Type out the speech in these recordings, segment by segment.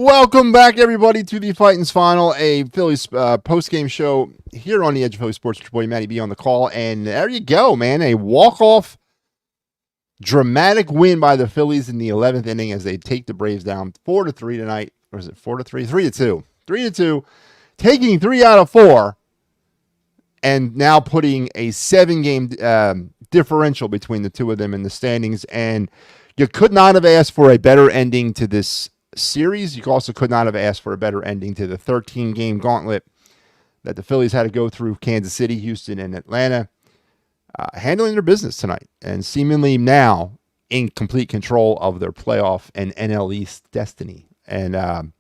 Welcome back, everybody, to the Phightins Phinal, a Phillies post-game show here on the Edge of Philly Sports. Your boy MattyB on the call, and there you go, man. A walk-off dramatic win by the Phillies in the 11th inning as they take the Braves down 4-3 tonight. Or is it 4-3? 3-2. 3-2, taking 3 out of 4, and now putting a 7-game differential between the two of them in the standings. And you could not have asked for a better ending to this series. You also could not have asked for a better ending to the 13-game gauntlet that the Phillies had to go through Kansas City, Houston, and Atlanta, handling their business tonight and seemingly now in complete control of their playoff and NL East destiny. And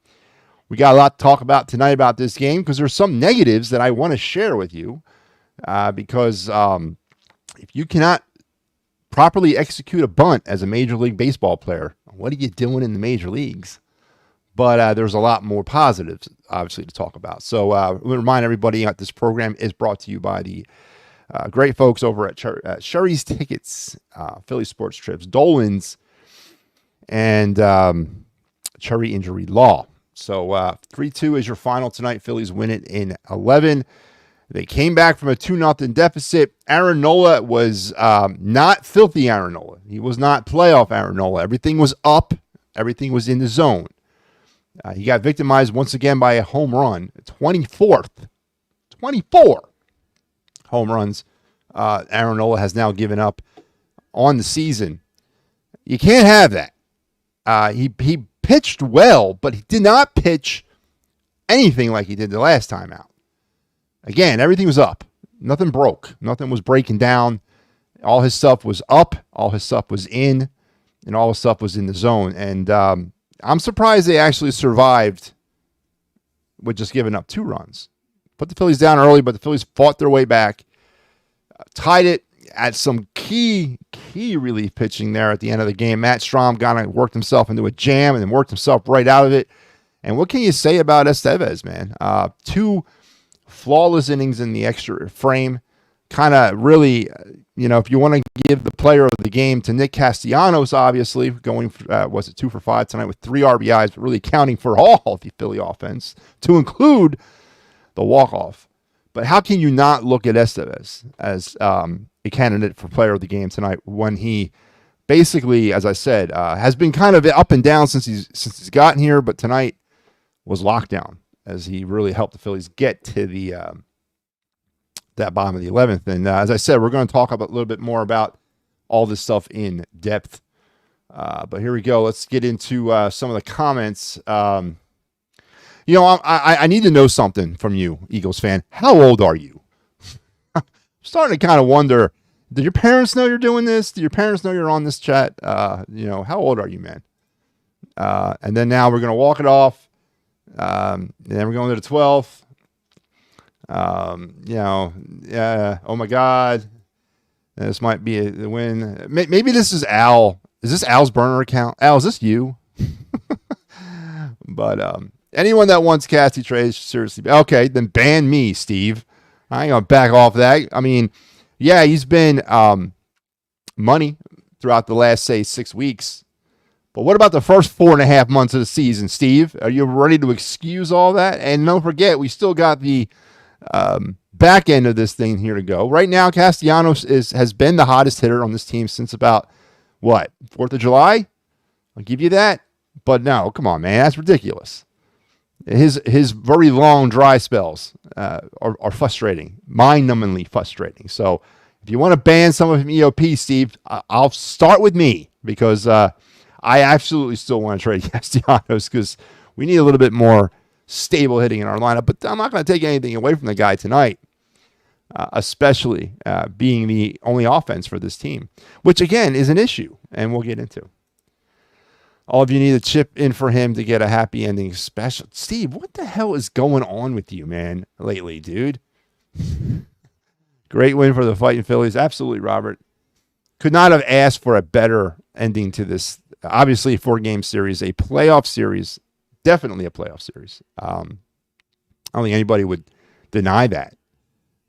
we got a lot to talk about tonight about this game because there's some negatives that I want to share with you because if you cannot properly execute a bunt as a Major League Baseball player, what are you doing in the major leagues? But there's a lot more positives, obviously, to talk about. So let me remind everybody that this program is brought to you by the great folks over at Sherry's Tickets, Philly Sports Trips, Dolan's, and Cherry Injury Law. So 3-2 is your final tonight. Phillies win it in 11. They came back from a 2-0 deficit. Aaron Nola was not filthy Aaron Nola. He was not playoff Aaron Nola. Everything was up. Everything was in the zone. He got victimized once again by a home run. 24 home runs Aaron Nola has now given up on the season. You can't have that. He pitched well, but he did not pitch anything like he did the last time out. Again, everything was up. Nothing broke. Nothing was breaking down. All his stuff was up. All his stuff was in. And all his stuff was in the zone. And I'm surprised they actually survived with just giving up 2 runs. Put the Phillies down early, but the Phillies fought their way back. Tied it at some key relief pitching there at the end of the game. Matt Strahm worked himself into a jam and then worked himself right out of it. And what can you say about Estevez, man? 2 flawless innings in the extra frame. Kind of really, if you want to give the player of the game to Nick Castellanos, obviously, going, was it 2 for 5 tonight with 3 RBIs, but really counting for all the Philly offense to include the walk-off. But how can you not look at Estevez as a candidate for player of the game tonight when he basically, as I said, has been kind of up and down since he's gotten here, but tonight was lockdown as he really helped the Phillies get to the that bottom of the 11th. And as I said, we're going to talk a little bit more about all this stuff in depth. But here we go. Let's get into some of the comments. I need to know something from you, Eagles fan. How old are you? I'm starting to kind of wonder, did your parents know you're doing this? Do your parents know you're on this chat? How old are you, man? And then now we're going to walk it off. And then we're going to the 12th. Oh my God. This might be the win. Maybe this is Al. Is this Al's burner account? Al, is this you? But anyone that wants Cassie trades, seriously. Okay, then ban me, Steve. I ain't going to back off that. I mean, yeah, he's been money throughout the last, say, 6 weeks. But what about the first 4.5 months of the season, Steve? Are you ready to excuse all that? And don't forget, we still got the back end of this thing here to go. Right now, Castellanos has been the hottest hitter on this team since about, 4th of July? I'll give you that. But no, come on, man. That's ridiculous. His very long, dry spells are frustrating, mind-numbingly frustrating. So if you want to ban some of him EOP, Steve, I'll start with me because I absolutely still want to trade Castellanos because we need a little bit more stable hitting in our lineup. But I'm not going to take anything away from the guy tonight, especially being the only offense for this team, which, again, is an issue, and we'll get into. All of you need to chip in for him to get a happy ending special. Steve, what the hell is going on with you, man, lately, dude? Great win for the Fighting Phillies. Absolutely, Robert. Could not have asked for a better ending to this. Obviously, a 4-game series, a playoff series, definitely a playoff series. I don't think anybody would deny that.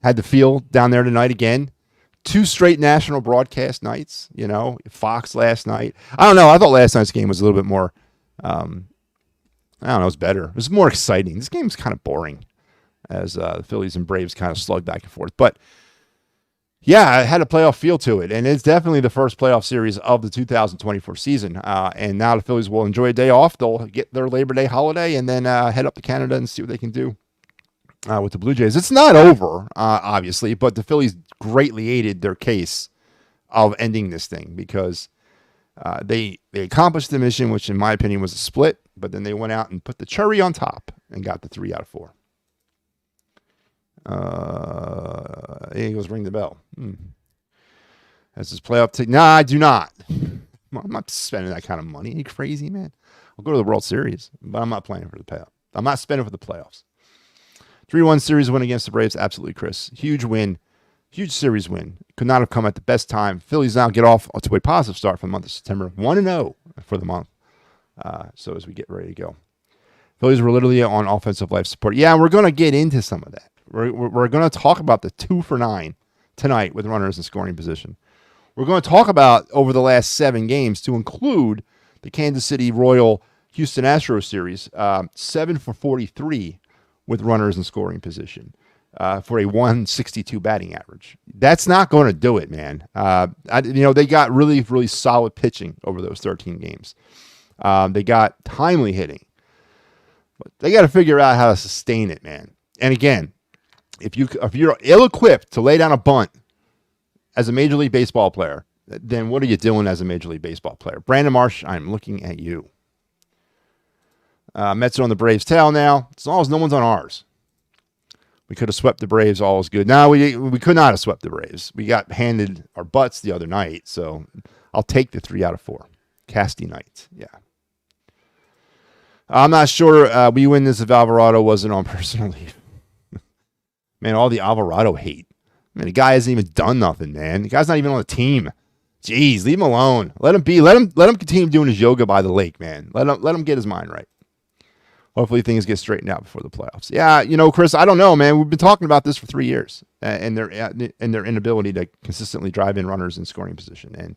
Had the feel down there tonight again. 2 straight national broadcast nights, Fox last night. I don't know. I thought last night's game was a little bit more I don't know, it's better. It was more exciting. This game's kind of boring as the Phillies and Braves kind of slug back and forth. But yeah, it had a playoff feel to it, and it's definitely the first playoff series of the 2024 season. And now the Phillies will enjoy a day off. They'll get their Labor Day holiday and then head up to Canada and see what they can do with the Blue Jays. It's not over, obviously, but the Phillies greatly aided their case of ending this thing because they accomplished the mission, which in my opinion was a split, but then they went out and put the cherry on top and got the 3 out of 4. Eagles ring the bell. That's his playoff ticket. Nah, I do not. I'm not spending that kind of money. Are you crazy, man? I'll go to the World Series, but I'm not playing for the payoff. I'm not spending for the playoffs. 3-1 series win against the Braves. Absolutely, Chris. Huge win. Huge series win. Could not have come at the best time. Phillies now get off to a positive start for the month of September. 1-0 for the month. So as we get ready to go. Phillies were literally on offensive life support. Yeah, we're going to get into some of that. We're going to talk about the 2 for 9 tonight with runners in scoring position. We're going to talk about over the last 7 games to include the Kansas City Royal Houston Astros series, 7 for 43 with runners in scoring position for a 162 batting average. That's not going to do it, man. They got really, really solid pitching over those 13 games. They got timely hitting. But they got to figure out how to sustain it, man. And again, if you're ill-equipped to lay down a bunt as a Major League Baseball player, then what are you doing as a Major League Baseball player? Brandon Marsh, I'm looking at you. Mets are on the Braves' tail now. As long as no one's on ours. We could have swept the Braves. All is good. No, we could not have swept the Braves. We got handed our butts the other night, so I'll take the 3 out of 4. Casty night, yeah. I'm not sure we win this if Alvarado wasn't on personal leave. Man, all the Alvarado hate. Man, the guy hasn't even done nothing, man. The guy's not even on the team. Jeez, leave him alone. Let him be. Let him continue doing his yoga by the lake, man. Let him get his mind right. Hopefully things get straightened out before the playoffs. Yeah, Chris, I don't know, man. We've been talking about this for 3 years and their inability to consistently drive in runners in scoring position. And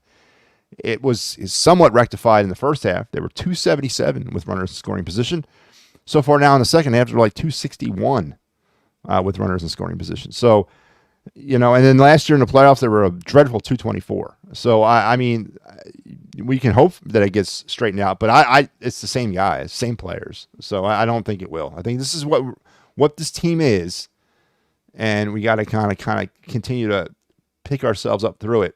it was somewhat rectified in the first half. They were 277 with runners in scoring position. So far now in the second half, they're like 261 with runners in scoring position. So, and then last year in the playoffs, they were a dreadful 224. So, I mean, we can hope that it gets straightened out, but it's the same guys, same players. So I don't think it will. I think this is what this team is, and we got to kind of continue to pick ourselves up through it.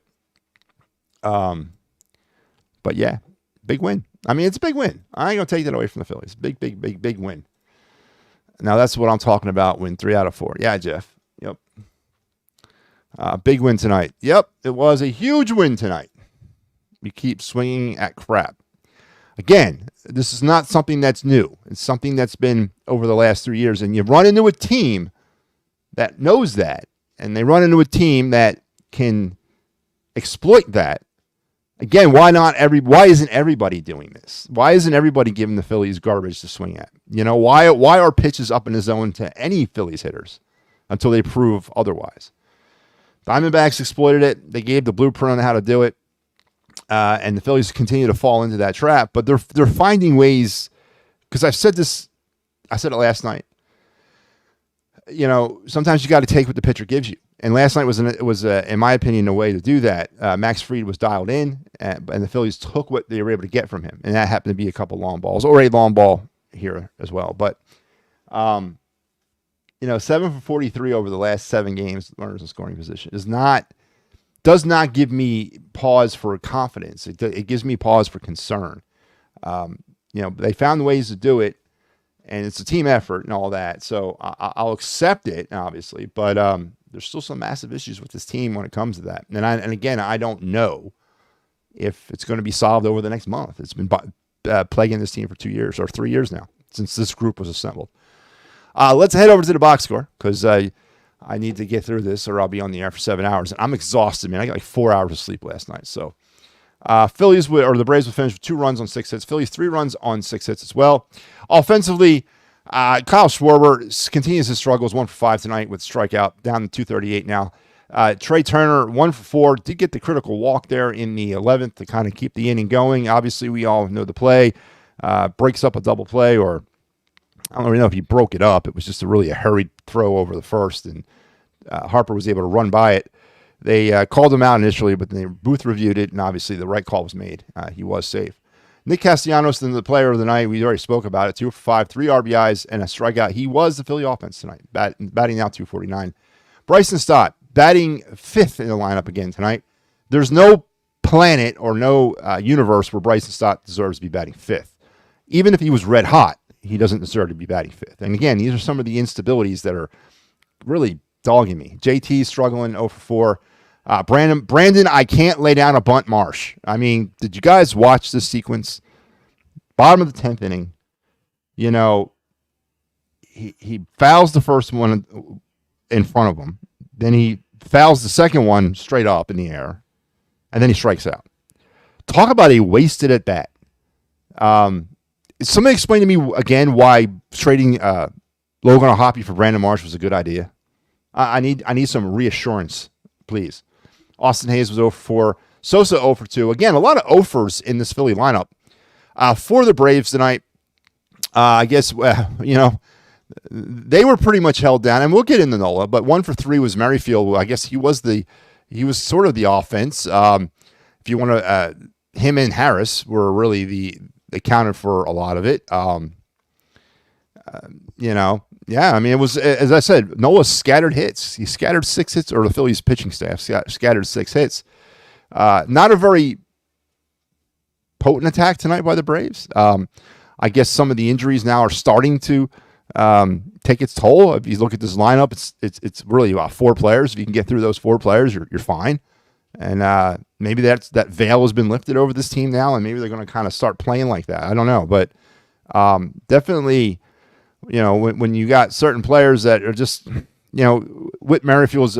But yeah, big win. I mean, it's a big win. I ain't gonna take that away from the Phillies. Big win. Now that's what I'm talking about. Win 3 out of 4. Yeah, Jeff. Yep. Big win tonight. Yep, it was a huge win tonight. We keep swinging at crap. Again, this is not something that's new. It's something that's been over the last 3 years. And you run into a team that knows that, and they run into a team that can exploit that. Again, why isn't everybody doing this? Why isn't everybody giving the Phillies garbage to swing at? Why are pitches up in the zone to any Phillies hitters until they prove otherwise? Diamondbacks exploited it. They gave the blueprint on how to do it. And the Phillies continue to fall into that trap, but they're finding ways, because I said it last night. Sometimes you got to take what the pitcher gives you. And last night was in my opinion, a way to do that. Max Fried was dialed in, and the Phillies took what they were able to get from him. And that happened to be a couple long balls, or a long ball here as well. But, 7 for 43 over the last 7 games, runners in scoring position, does not give me pause for confidence. It gives me pause for concern. They found ways to do it, and it's a team effort and all that. So I'll accept it, obviously, but there's still some massive issues with this team when it comes to that. And again, I don't know if it's going to be solved over the next month. It's been plaguing this team for 2 years or 3 years now since this group was assembled. Let's head over to the box score, because I need to get through this or I'll be on the air for 7 hours. And I'm exhausted, man. I got like 4 hours of sleep last night. So the Braves will finish with 2 runs on 6 hits. Phillies 3 runs on 6 hits as well. Offensively, Kyle Schwarber continues his struggles, 1 for 5 tonight with strikeout, down to 238 now. Trey Turner, 1 for 4, did get the critical walk there in the 11th to kind of keep the inning going. Obviously, we all know the play. Breaks up a double play or I don't really know if he broke it up. It was just a hurried throw over the first, and Harper was able to run by it. They called him out initially, but then Booth reviewed it, and obviously the right call was made. He was safe. Nick Castellanos, then the player of the night. We already spoke about it. 2 for 5, 3 RBIs, and a strikeout. He was the Philly offense tonight, batting now 249. Bryson Stott, batting 5th in the lineup again tonight. There's no planet or no universe where Bryson Stott deserves to be batting 5th. Even if he was red hot, he doesn't deserve to be batting 5th. And again, these are some of the instabilities that are really dogging me. JT struggling 0 for 4. Brandon, I can't lay down a bunt Marsh. I mean, did you guys watch this sequence? Bottom of the 10th inning, you know, he fouls the first one in front of him. Then he fouls the second one straight up in the air, and then he strikes out. Talk about a wasted at bat. Somebody explain to me again why trading Logan O'Hoppe for Brandon Marsh was a good idea. I need some reassurance, please. Austin Hayes was 0 for 4. Sosa 0 for 2. Again, a lot of 0-fers in this Philly lineup. For the Braves tonight, I guess, you know, they were pretty much held down. And we'll get into Nola, but 1 for 3 was Merrifield. I guess he was sort of the offense. If you want to, him and Harris were really they counted for a lot of it. You know, yeah, I mean, it was, as I said, Nola scattered hits. He scattered 6 hits, or the Phillies pitching staff scattered 6 hits. Not a very potent attack tonight by the Braves. I guess some of the injuries now are starting to take its toll. If you look at this lineup, it's really about 4 players. If you can get through those 4 players, you're fine. And maybe that veil has been lifted over this team now, and maybe they're going to kind of start playing like that. I don't know, but definitely, you know, when you got certain players that are just, you know, Whit Merrifield's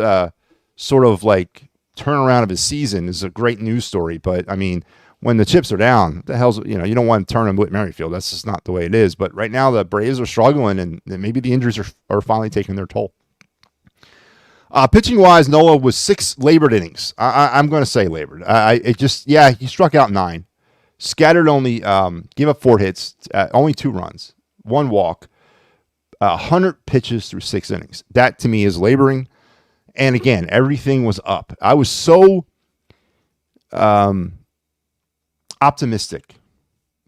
sort of like turnaround of his season is a great news story. But I mean, when the chips are down, the hell's, you know, you don't want to turn him Whit Merrifield. That's just not the way it is. But right now the Braves are struggling, and maybe the injuries are finally taking their toll. Pitching wise, Nola was 6 labored innings. I'm going to say labored. He struck out 9, scattered only, gave up 4 hits, only 2 runs, 1 walk, 100 pitches through 6 innings. That to me is laboring. And again, everything was up. I was so optimistic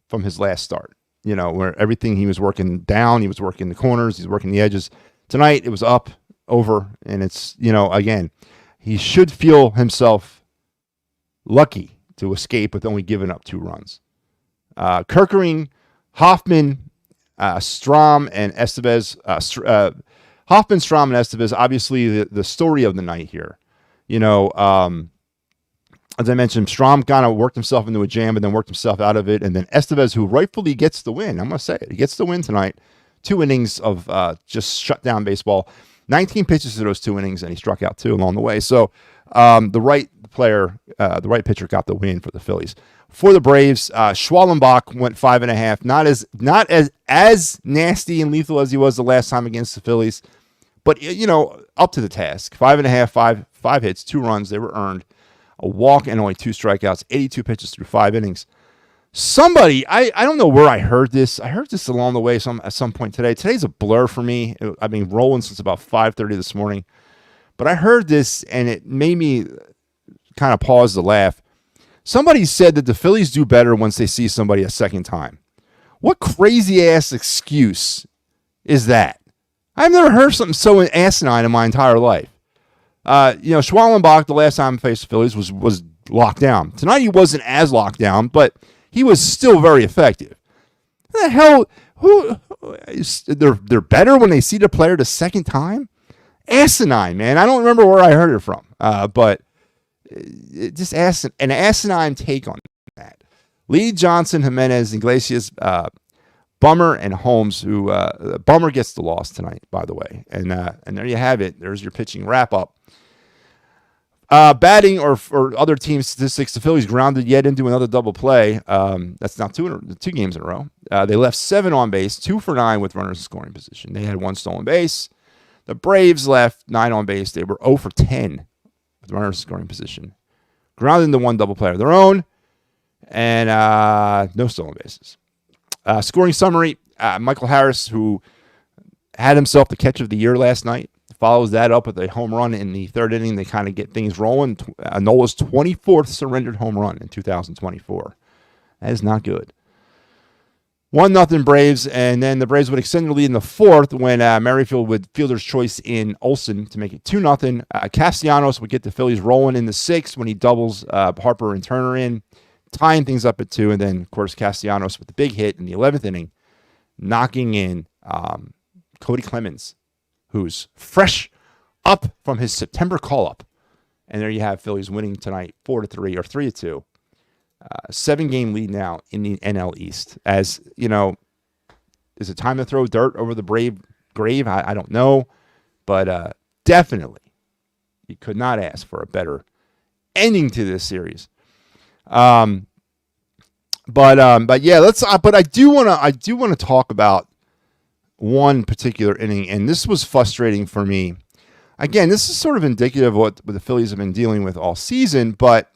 from his last start, you know, where everything he was working down, he was working the corners, he's working the edges. Tonight it was up, over, and it's, you know, again, he should feel himself lucky to escape with only giving up 2 runs. Kerkering, Hoffman, Strom, and Estevez. Hoffman, Strom, and Estevez, obviously the story of the night here. You know, as I mentioned, Strom kind of worked himself into a jam and then worked himself out of it. And then Estevez, who rightfully gets the win. I'm going to say it. He gets the win tonight. 2 innings of just shut down baseball. 19 pitches to those 2 innings, and he struck out 2 along the way. So the right pitcher got the win for the Phillies. For the Braves, Schwallenbach went 5.5. Not as nasty and lethal as he was the last time against the Phillies, but, you know, up to the task. 5.5, 5 hits, 2 runs. They were earned. A walk and only 2 strikeouts, 82 pitches through 5 innings. Somebody, I don't know where I heard this. I heard this along the way at some point today. Today's a blur for me. I've been rolling since about 5:30 this morning. But I heard this, and it made me kind of pause to laugh. Somebody said that the Phillies do better once they see somebody a second time. What crazy-ass excuse is that? I've never heard something so asinine in my entire life. You know, Schwallenbach, the last time he faced the Phillies, was locked down. Tonight he wasn't as locked down, but he was still very effective. What the hell? They're better when they see the player the second time? Asinine, man. I don't remember where I heard it from, but it just an asinine take on that. Lee, Johnson, Jimenez, Iglesias, Bummer, and Holmes, who Bummer gets the loss tonight, by the way. And there you have it. There's your pitching wrap-up. Batting or other team statistics, the Phillies grounded yet into another double play. That's now 2 games in a row. They left 7 on base, 2 for 9 with runners in scoring position. They had 1 stolen base. The Braves left 9 on base. They were 0 for 10 with runners in scoring position. Grounded into 1 double play of their own, and no stolen bases. Scoring summary, Michael Harris, who had himself the catch of the year last night, follows that up with a home run in the third inning. They kind of get things rolling. Nola's 24th surrendered home run in 2024. That is not good. 1-0 Braves, and then the Braves would extend the lead in the fourth when Merrifield would fielder's choice in Olsen to make it 2-0. Castellanos would get the Phillies rolling in the sixth when he doubles Harper and Turner in, tying things up at 2. And then, of course, Castellanos with the big hit in the 11th inning, knocking in Cody Clemens, who's fresh up from his September call-up. And there you have Phillies winning tonight 4-3 or 3-2. 7-game lead now in the NL East. As, you know, is it time to throw dirt over the Brave grave? I don't know. But definitely, you could not ask for a better ending to this series. But yeah, but I do want to talk about one particular inning, and this was frustrating for me. Again, this is sort of indicative of what the Phillies have been dealing with all season, but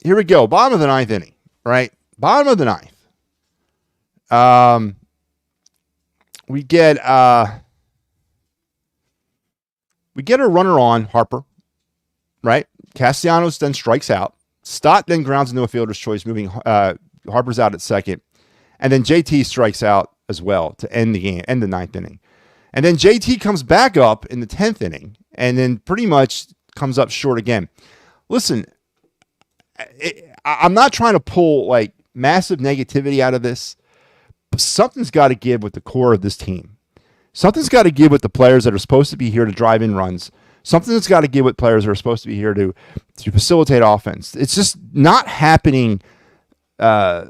here we go. Bottom of the ninth inning, right? Bottom of the ninth. We get a runner on Harper, right? Castellanos then strikes out. Stott then grounds into a fielder's choice, moving Harper's out at second. And then JT strikes out as well to end the game, end the ninth inning. And then JT comes back up in the 10th inning and then pretty much comes up short again. Listen, I'm not trying to pull like massive negativity out of this, but something's got to give with the core of this team. Something's got to give with the players that are supposed to be here to drive in runs. Something that's got to give with players that are supposed to be here to facilitate offense. It's just not happening all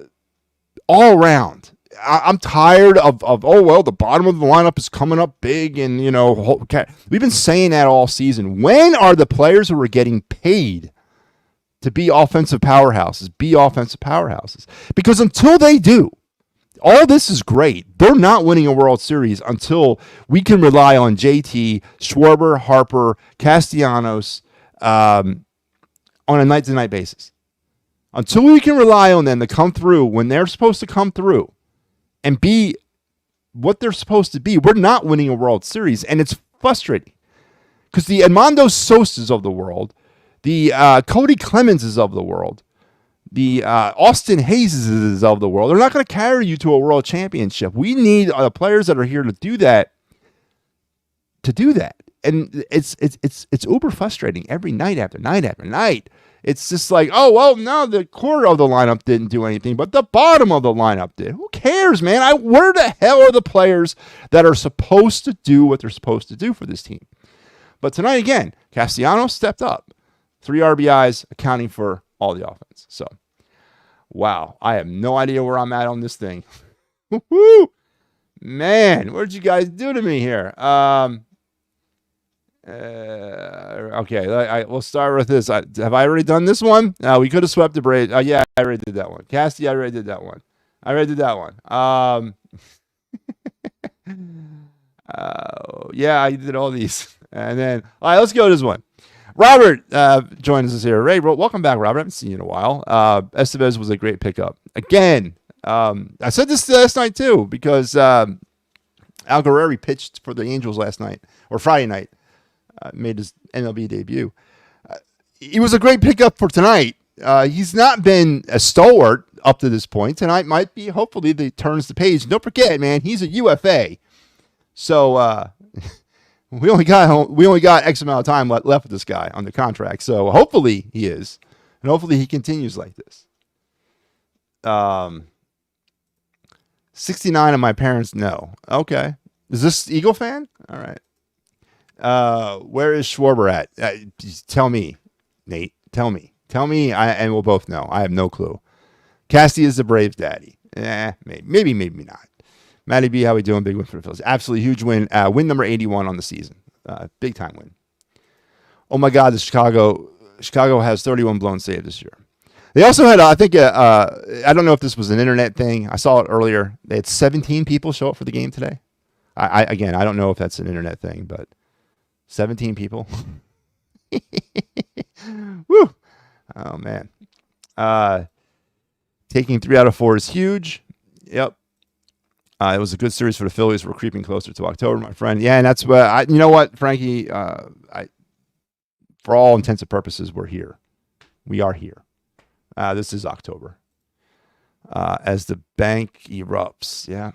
around. I'm tired of oh, well, the bottom of the lineup is coming up big, and, you know, we've been saying that all season. When are the players who are getting paid to be offensive powerhouses? Because until they do, all this is great. They're not winning a World Series until we can rely on JT, Schwarber, Harper, Castellanos on a night-to-night basis. Until we can rely on them to come through when they're supposed to come through and be what they're supposed to be, we're not winning a World Series, and it's frustrating. Because the Edmundo Sosas of the world, the Cody Clemenses of the world, the Austin Hayeses of the world, they're not going to carry you to a world championship. We need players that are here to do that. And it's uber frustrating every night after night after night. It's just like, oh, well, no, the core of the lineup didn't do anything, but the bottom of the lineup did. Who cares, man? Where the hell are the players that are supposed to do what they're supposed to do for this team? But tonight, again, Castellanos stepped up. 3 RBIs, accounting for all the offense. So, wow, I have no idea where I'm at on this thing. Woo-hoo! Man, what did you guys do to me here? Okay, we'll start with this. Have I already done this one? We could have swept the Braves. Yeah, I already did that one. Casty, I already did that one. Yeah, I did all these. And then, all right, let's go to this one. Robert joins us here. Ray, welcome back, Robert. I haven't seen you in a while. Estevez was a great pickup. Again, I said this last night, too, because Al Guerrero pitched for the Angels last night, or Friday night. Made his MLB debut. He was a great pickup for tonight. He's not been a stalwart up to this point. Tonight might be, hopefully, that turns the page. Don't forget, man, he's a UFA. So we only got X amount of time left with this guy on the contract. So hopefully he is, and hopefully he continues like this. 69 of my parents know. Okay, is this Eagle fan? All right. Where is Schwarber at? Tell me, Nate. Tell me, and we'll both know. I have no clue. Casty is the Braves' daddy. Maybe not. MattyB, how we doing? Big win for the Phillies. Absolutely huge win. Win number 81 on the season. Big time win. Oh my God, Chicago has 31 blown saves this year. They also had, I think, I don't know if this was an internet thing. I saw it earlier. They had 17 people show up for the game today. I don't know if that's an internet thing, but 17 people. Woo! Oh, man. Taking 3 out of 4 is huge. Yep. It was a good series for the Phillies. We're creeping closer to October, my friend. Yeah, and that's what you know what, Frankie. For all intents and purposes, we're here. We are here. This is October. As the bank erupts. Yeah.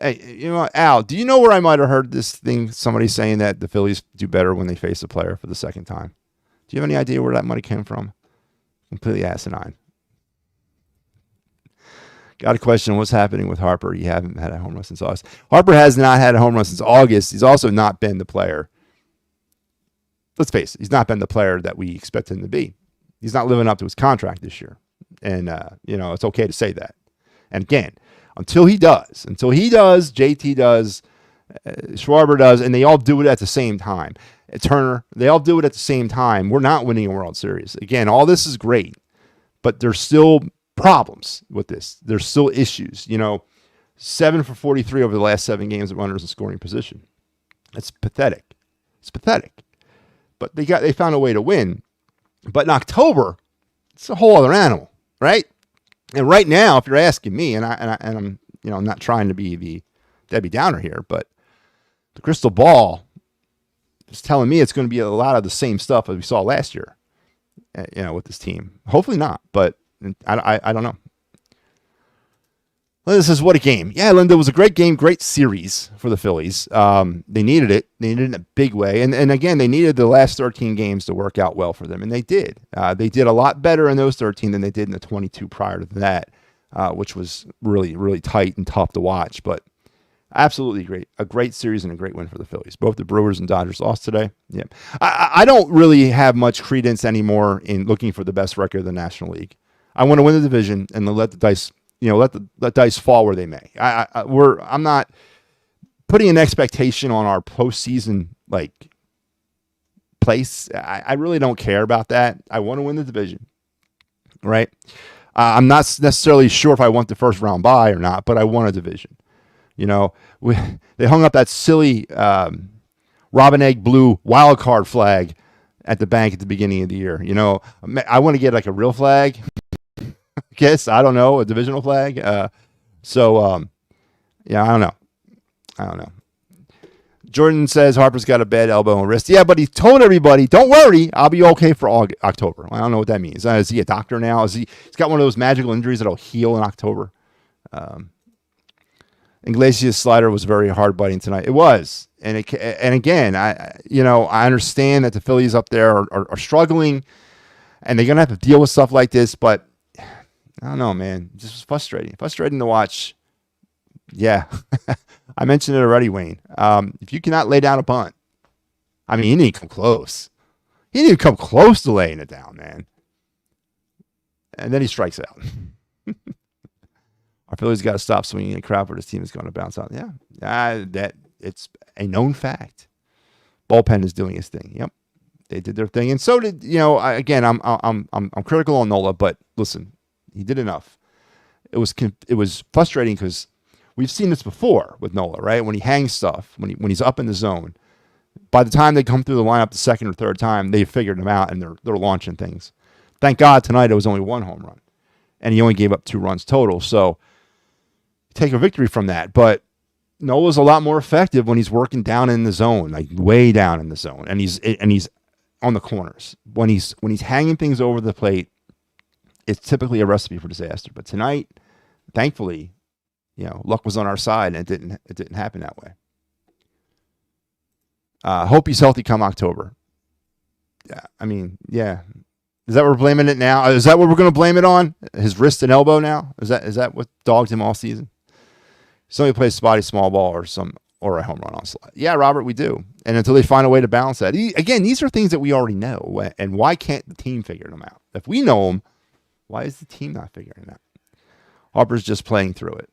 Hey, you know what, Al, do you know where I might have heard this thing? Somebody saying that the Phillies do better when they face a player for the second time. Do you have any idea where that money came from? Completely asinine. Got a question. What's happening with Harper? He haven't had a home run since August. Harper has not had a home run since August. He's also not been the player. Let's face it. He's not been the player that we expect him to be. He's not living up to his contract this year. And, it's okay to say that. And again, until he does, JT does, Schwarber does, and they all do it at the same time. Turner, they all do it at the same time. We're not winning a World Series. Again, all this is great, but there's still problems with this. There's still issues. 7 for 43 over the last 7 games of runners in scoring position. It's pathetic. It's pathetic. But they found a way to win. But in October, it's a whole other animal, right? And right now, if you're asking me, and I'm I'm not trying to be the Debbie Downer here, but the crystal ball is telling me it's going to be a lot of the same stuff as we saw last year, with this team. Hopefully not, but I don't know. Well, this is what a game. Yeah, Linda, it was a great game, great series for the Phillies. They needed it. They needed it in a big way. And again, they needed the last 13 games to work out well for them, and they did. They did a lot better in those 13 than they did in the 22 prior to that, which was really, really tight and tough to watch. But absolutely great. A great series and a great win for the Phillies. Both the Brewers and Dodgers lost today. Yeah, I don't really have much credence anymore in looking for the best record of the National League. I want to win the division and let the dice let the dice fall where they may. I'm not putting an expectation on our postseason place. I really don't care about that. I want to win the division, right? I'm not necessarily sure if I want the first round bye or not, but I want a division. They hung up that silly Robin Egg Blue wild card flag at the bank at the beginning of the year. I want to get a real flag. Guess I don't know, a divisional flag. I don't know. Jordan says Harper's got a bad elbow and wrist. Yeah, but he told everybody, don't worry, I'll be okay for October. I don't know what that means. Is he a doctor now? He's got one of those magical injuries that'll heal in October? Iglesias' slider was very hard biting tonight. It was, and again, I understand that the Phillies up there are struggling, and they're gonna have to deal with stuff like this, but I don't know, man. This was frustrating to watch. Yeah. I mentioned it already, Wayne. If you cannot lay down a bunt, he didn't come close. He didn't come close to laying it down, man. And then he strikes out. Our Phillies got to stop swinging at Crawford. His team is going to bounce out. Yeah. That it's a known fact. Bullpen is doing his thing. Yep. They did their thing. And so did, again, I'm critical on Nola, but listen, he did enough. It was frustrating because we've seen this before with Nola, right? When he hangs stuff, when he's up in the zone, by the time they come through the lineup the second or third time, they've figured him out and they're launching things. Thank God tonight it was only 1 home run, and he only gave up 2 runs total. So take a victory from that. But Nola's a lot more effective when he's working down in the zone, way down in the zone, and he's on the corners. When he's hanging things over the plate, it's typically a recipe for disaster. But tonight, thankfully, luck was on our side, and it didn't happen that way. Hope he's healthy come October. Yeah. Is that what we're blaming it now? Is that what we're going to blame it on? His wrist and elbow now? Is that what dogged him all season? Somebody plays spotty small ball or a home run on slide. Yeah, Robert, we do. And until they find a way to balance that. Again, these are things that we already know. And why can't the team figure them out? If we know them, why is the team not figuring it out? Harper's just playing through it.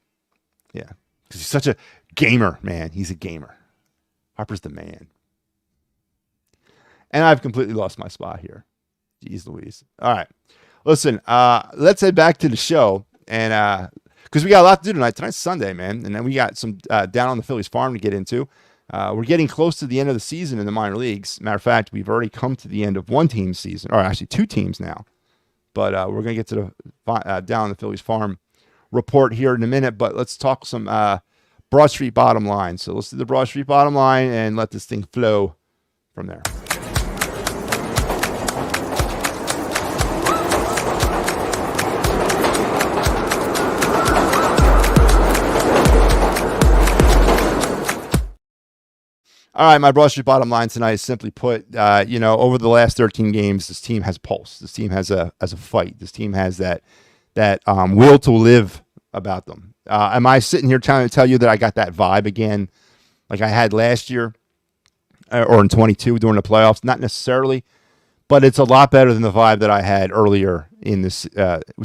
Yeah. Because he's such a gamer, man. He's a gamer. Harper's the man. And I've completely lost my spot here. Jeez Louise. All right. Listen, let's head back to the show. And because we got a lot to do tonight. Tonight's Sunday, man. And then we got some down on the Phillies farm to get into. We're getting close to the end of the season in the minor leagues. Matter of fact, we've already come to the end of one team's season, or actually 2 teams now. But we're going to get to the down on the Phillies farm report here in a minute, but let's talk some Broad Street bottom line. So let's do the Broad Street bottom line and let this thing flow from there. All right, my Broad Street bottom line tonight is simply put, over the last 13 games, this team has pulse. This team has a fight. This team has that will to live about them. Am I sitting here trying to tell you that I got that vibe again like I had last year or in 22 during the playoffs? Not necessarily, but it's a lot better than the vibe that I had earlier in this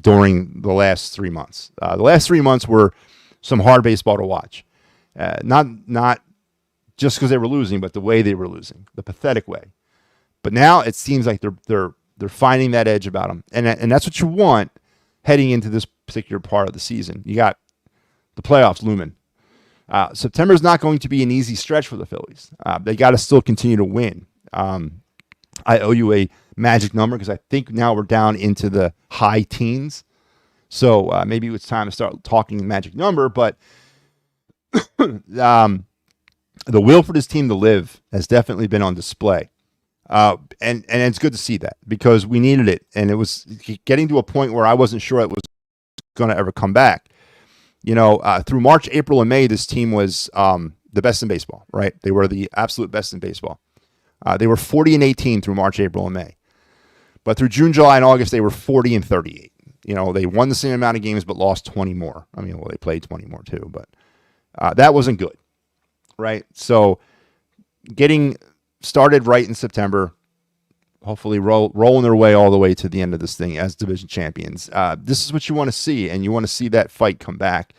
during the last 3 months. The last 3 months were some hard baseball to watch. Not just because they were losing, but the way they were losing, the pathetic way. But now it seems like they're finding that edge about them, and that's what you want heading into this particular part of the season. You got the playoffs looming. September is not going to be an easy stretch for the Phillies. They got to still continue to win. I owe you a magic number because I think now we're down into the high teens. So maybe it's time to start talking magic number, but the will for this team to live has definitely been on display. And it's good to see that because we needed it. And it was getting to a point where I wasn't sure it was going to ever come back. Through March, April, and May, this team was the best in baseball, right? They were the absolute best in baseball. They were 40-18 through March, April, and May. But through June, July, and August, they were 40-38. They won the same amount of games but lost 20 more. They played 20 more too, but that wasn't good. Right, so getting started right in September, hopefully rolling their way all the way to the end of this thing as division champions. This is what you want to see, and you want to see that fight come back.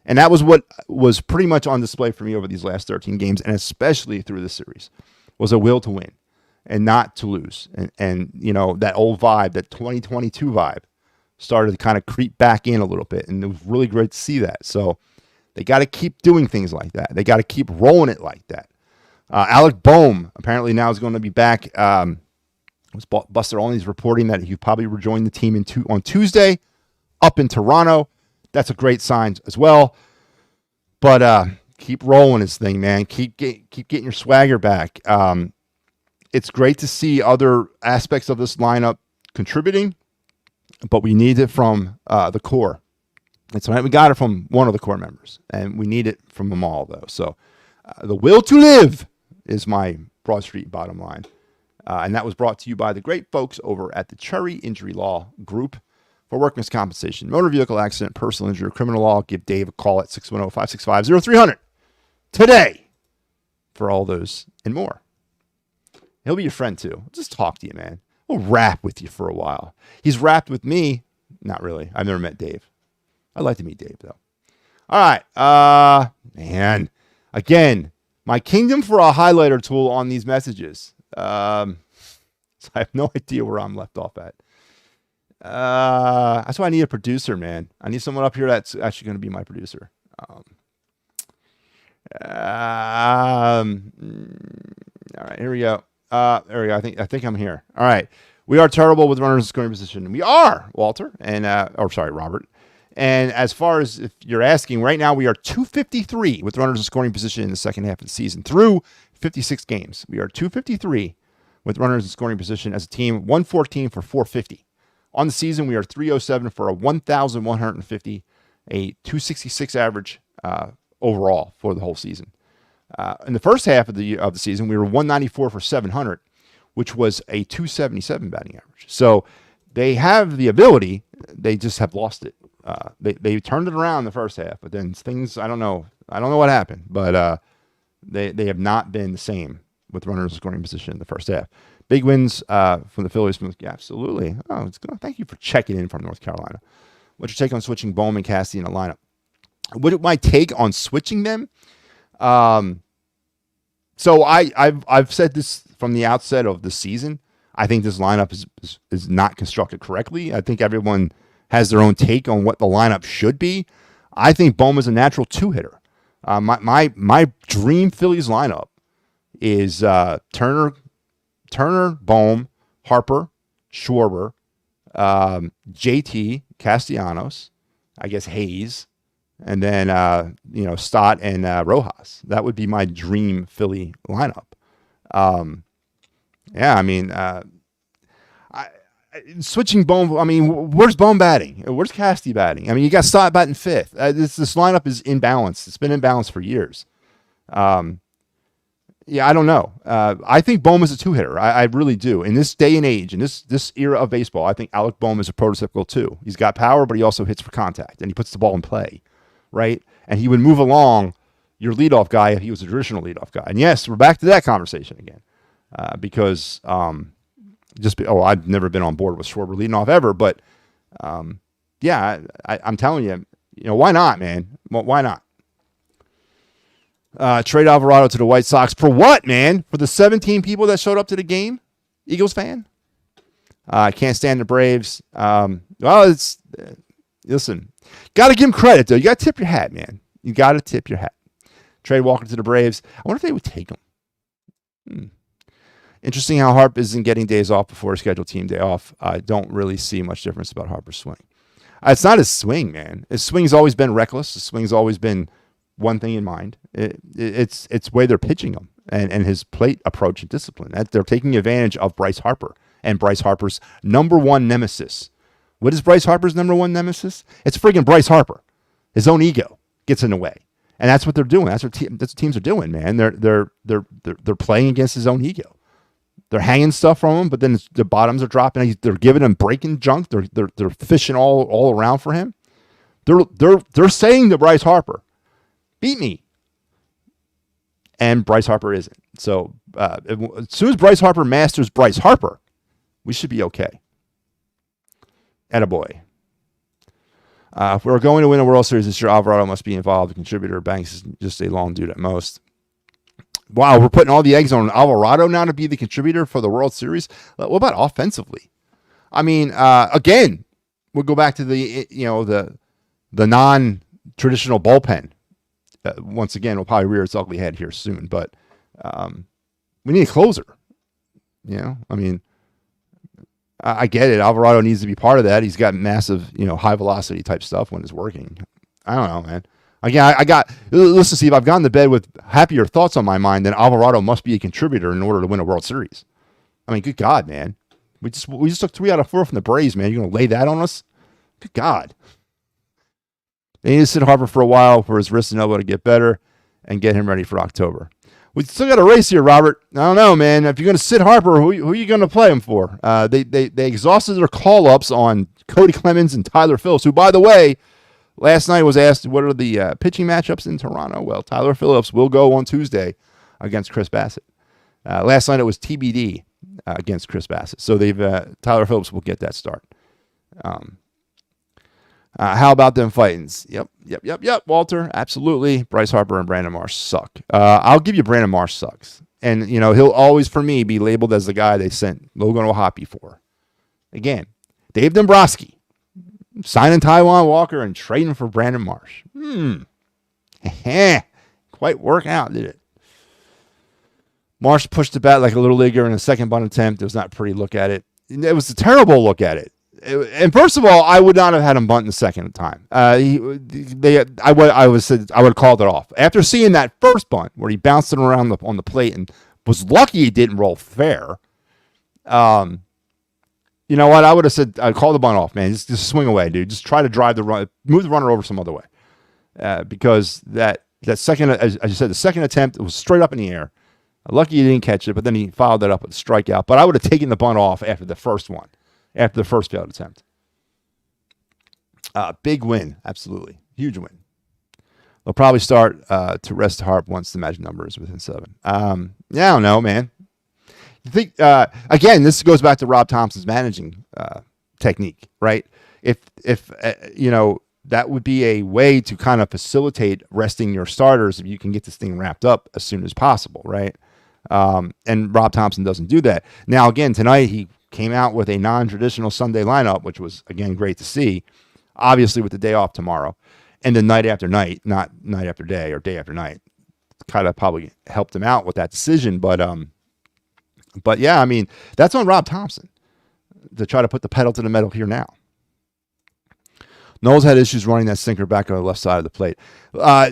And that was what was pretty much on display for me over these last 13 games, and especially through this series, was a will to win and not to lose. And that old vibe, that 2022 vibe, started to kind of creep back in a little bit, and it was really great to see that. So they got to keep doing things like that. They got to keep rolling it like that. Alec Boehm apparently now is going to be back. Buster Olney's reporting that he probably rejoined the team on Tuesday up in Toronto. That's a great sign as well. But keep rolling this thing, man. Keep getting your swagger back. It's great to see other aspects of this lineup contributing, but we need it from the core. And tonight we got it from one of the core members, and we need it from them all, though. So the will to live is my Broad Street bottom line. And that was brought to you by the great folks over at the Cherry Injury Law Group for workman's compensation, motor vehicle accident, personal injury, or criminal law. Give Dave a call at 610-565-0300 today for all those and more. He'll be your friend, too. Just talk to you, man. We'll rap with you for a while. He's rapped with me. Not really. I've never met Dave. I'd like to meet Dave, though. All right. Man. Again, my kingdom for a highlighter tool on these messages. So I have no idea where I'm left off at. That's why I need a producer, man. I need someone up here that's actually going to be my producer. All right, here we go. There we go. I think I'm here. All right. We are terrible with runners in scoring position. We are, Walter, and Robert. And as far as if you're asking, right now we are 253 with runners in scoring position in the second half of the season through 56 games. We are 253 with runners in scoring position as a team, 114 for 450. On the season, we are 307 for a 1,150, a 266 average overall for the whole season. In the first half of the season, we were 194 for 700, which was a 277 batting average. So they have the ability, they just have lost it. They turned it around in the first half, but then things, I don't know what happened, but they have not been the same with runners in scoring position in the first half. Big wins from the Phillies. Absolutely. Oh, it's good. Thank you for checking in from North Carolina. What's your take on switching Boehm and Cassidy in the lineup? What my take on switching them? So I've said this from the outset of the season. I think this lineup is not constructed correctly. I think everyone has their own take on what the lineup should be. I think Boehm is a natural two-hitter. My dream Phillies lineup is Turner, Boehm, Harper, Schwarber, JT, Castellanos, I guess Hayes, and then Stott and Rojas. That would be my dream Philly lineup. Yeah, I mean, switching Bone. I mean, where's Bone batting? Where's Casty batting? I mean, you got Stott batting fifth. This lineup is imbalanced. It's been imbalanced for years. Yeah, I don't know. I think Bohm is a two-hitter. I really do. In this day and age, in this era of baseball, I think Alec Bohm is a prototypical two. He's got power, but he also hits for contact, and he puts the ball in play, right? And he would move along your leadoff guy if he was a traditional leadoff guy. And yes, we're back to that conversation again, because I've never been on board with Schwarber leading off ever, but yeah, I'm telling you, why not, man? Why not? Trade Alvarado to the White Sox for what, man? For the 17 people that showed up to the game? Eagles fan? I can't stand the Braves. Listen, got to give them credit, though. You got to tip your hat, man. You got to tip your hat. Trade Walker to the Braves. I wonder if they would take him. Interesting how Harp isn't getting days off before a scheduled team day off. I don't really see much difference about Harper's swing. It's not his swing, man. His swing's always been reckless. His swing's always been one thing in mind. It's way they're pitching him and his plate approach and discipline. They're taking advantage of Bryce Harper and Bryce Harper's number one nemesis. What is Bryce Harper's number one nemesis? It's friggin' Bryce Harper. His own ego gets in the way, and that's what they're doing. That's what teams are doing, man. They're playing against his own ego. They're hanging stuff from him, but then the bottoms are dropping. They're giving him breaking junk. They're fishing all around for him. They're saying to Bryce Harper, beat me. And Bryce Harper isn't. So as soon as Bryce Harper masters Bryce Harper, we should be okay. Attaboy. If we're going to win a World Series this year, Alvarado must be involved. A contributor. Banks is just a long dude at most. Wow, we're putting all the eggs on Alvarado now to be the contributor for the World Series. What about offensively? I mean, again, we'll go back to the non-traditional bullpen. Once again, we'll probably rear its ugly head here soon, but we need a closer. I mean, I get it. Alvarado needs to be part of that. He's got massive, high velocity type stuff when it's working. I don't know, man. Again, listen, Steve, I've gone to bed with happier thoughts on my mind than Alvarado must be a contributor in order to win a World Series. I mean, good God, man. We just took 3 out of 4 from the Braves, man. You're going to lay that on us? Good God. They need to sit Harper for a while for his wrist and elbow to get better and get him ready for October. We still got a race here, Robert. I don't know, man. If you're going to sit Harper, who are you going to play him for? They exhausted their call-ups on Cody Clemens and Tyler Phillips, who, by the way, last night was asked, what are the pitching matchups in Toronto? Well, Tyler Phillips will go on Tuesday against Chris Bassett. Last night it was TBD against Chris Bassett. So Tyler Phillips will get that start. How about them Phightins? Yep, Walter. Absolutely. Bryce Harper and Brandon Marsh suck. I'll give you Brandon Marsh sucks. And, he'll always, for me, be labeled as the guy they sent Logan O'Hoppe for. Again, Dave Dombrowski signing Taijuan Walker and trading for Brandon Marsh. Quite work out, did it? Marsh pushed the bat like a little leaguer in a second bunt attempt. It was not a pretty look at it. It was a terrible look at it. And first of all, I would not have had him bunt in the second time. I would have called it off after seeing that first bunt where he bounced it around on the plate and was lucky he didn't roll fair. You know what? I would have said, I'd call the bunt off, man. Just swing away, dude. Just try to drive the run, move the runner over some other way. Because that second, as you said, the second attempt, it was straight up in the air. Lucky he didn't catch it, but then he followed that up with a strikeout. But I would have taken the bunt off after the first one, after the first failed attempt. Big win, absolutely. Huge win. They'll probably start to rest Harp once the magic number is within 7. Yeah, I don't know, man. You think again? This goes back to Rob Thompson's managing technique, right? If that would be a way to kind of facilitate resting your starters if you can get this thing wrapped up as soon as possible, right? And Rob Thompson doesn't do that. Now, again, tonight he came out with a non-traditional Sunday lineup, which was again great to see. Obviously, with the day off tomorrow, and then night after night, not night after day or day after night, kind of probably helped him out with that decision, But yeah, I mean, that's on Rob Thompson to try to put the pedal to the metal here now. Noel's had issues running that sinker back on the left side of the plate. Noel,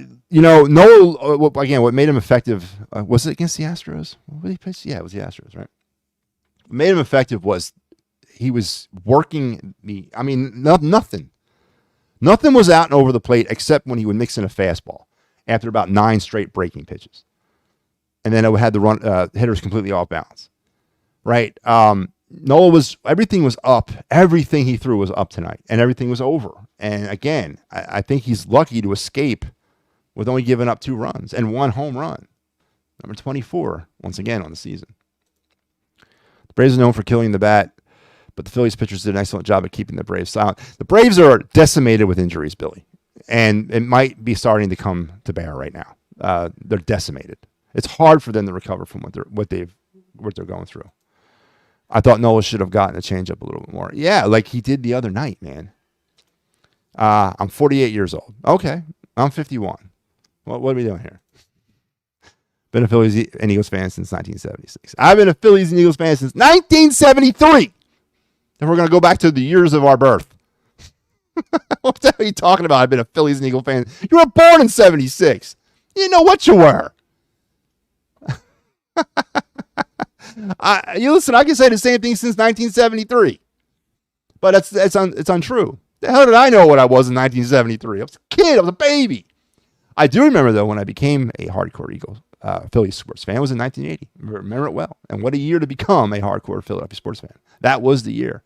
again, what made him effective, was it against the Astros? What did he pitch? Yeah, it was the Astros, right? What made him effective was he was working nothing. Nothing was out and over the plate except when he would mix in a fastball after about 9 straight breaking pitches. And then it had the hitters completely off balance, right? Noel everything was up. Everything he threw was up tonight, and everything was over. And again, I think he's lucky to escape with only giving up 2 runs and 1 home run. Number 24, once again, on the season. The Braves are known for killing the bat, but the Phillies pitchers did an excellent job of keeping the Braves silent. The Braves are decimated with injuries, Billy, and it might be starting to come to bear right now. They're decimated. It's hard for them to recover from what they're going through. I thought Noah should have gotten a changeup a little bit more. Yeah, like he did the other night, man. I'm 48 years old. Okay, I'm 51. What are we doing here? Been a Phillies and Eagles fan since 1976. I've been a Phillies and Eagles fan since 1973. And we're going to go back to the years of our birth. What the hell are you talking about? I've been a Phillies and Eagles fan. You were born in 76. You didn't know what you were. Listen, I can say the same thing since 1973, but it's untrue. The hell did I know what I was in 1973? I was a kid. I was a baby. I do remember, though, when I became a hardcore Phillies sports fan. It was in 1980. I remember it well. And what a year to become a hardcore Philadelphia sports fan. That was the year.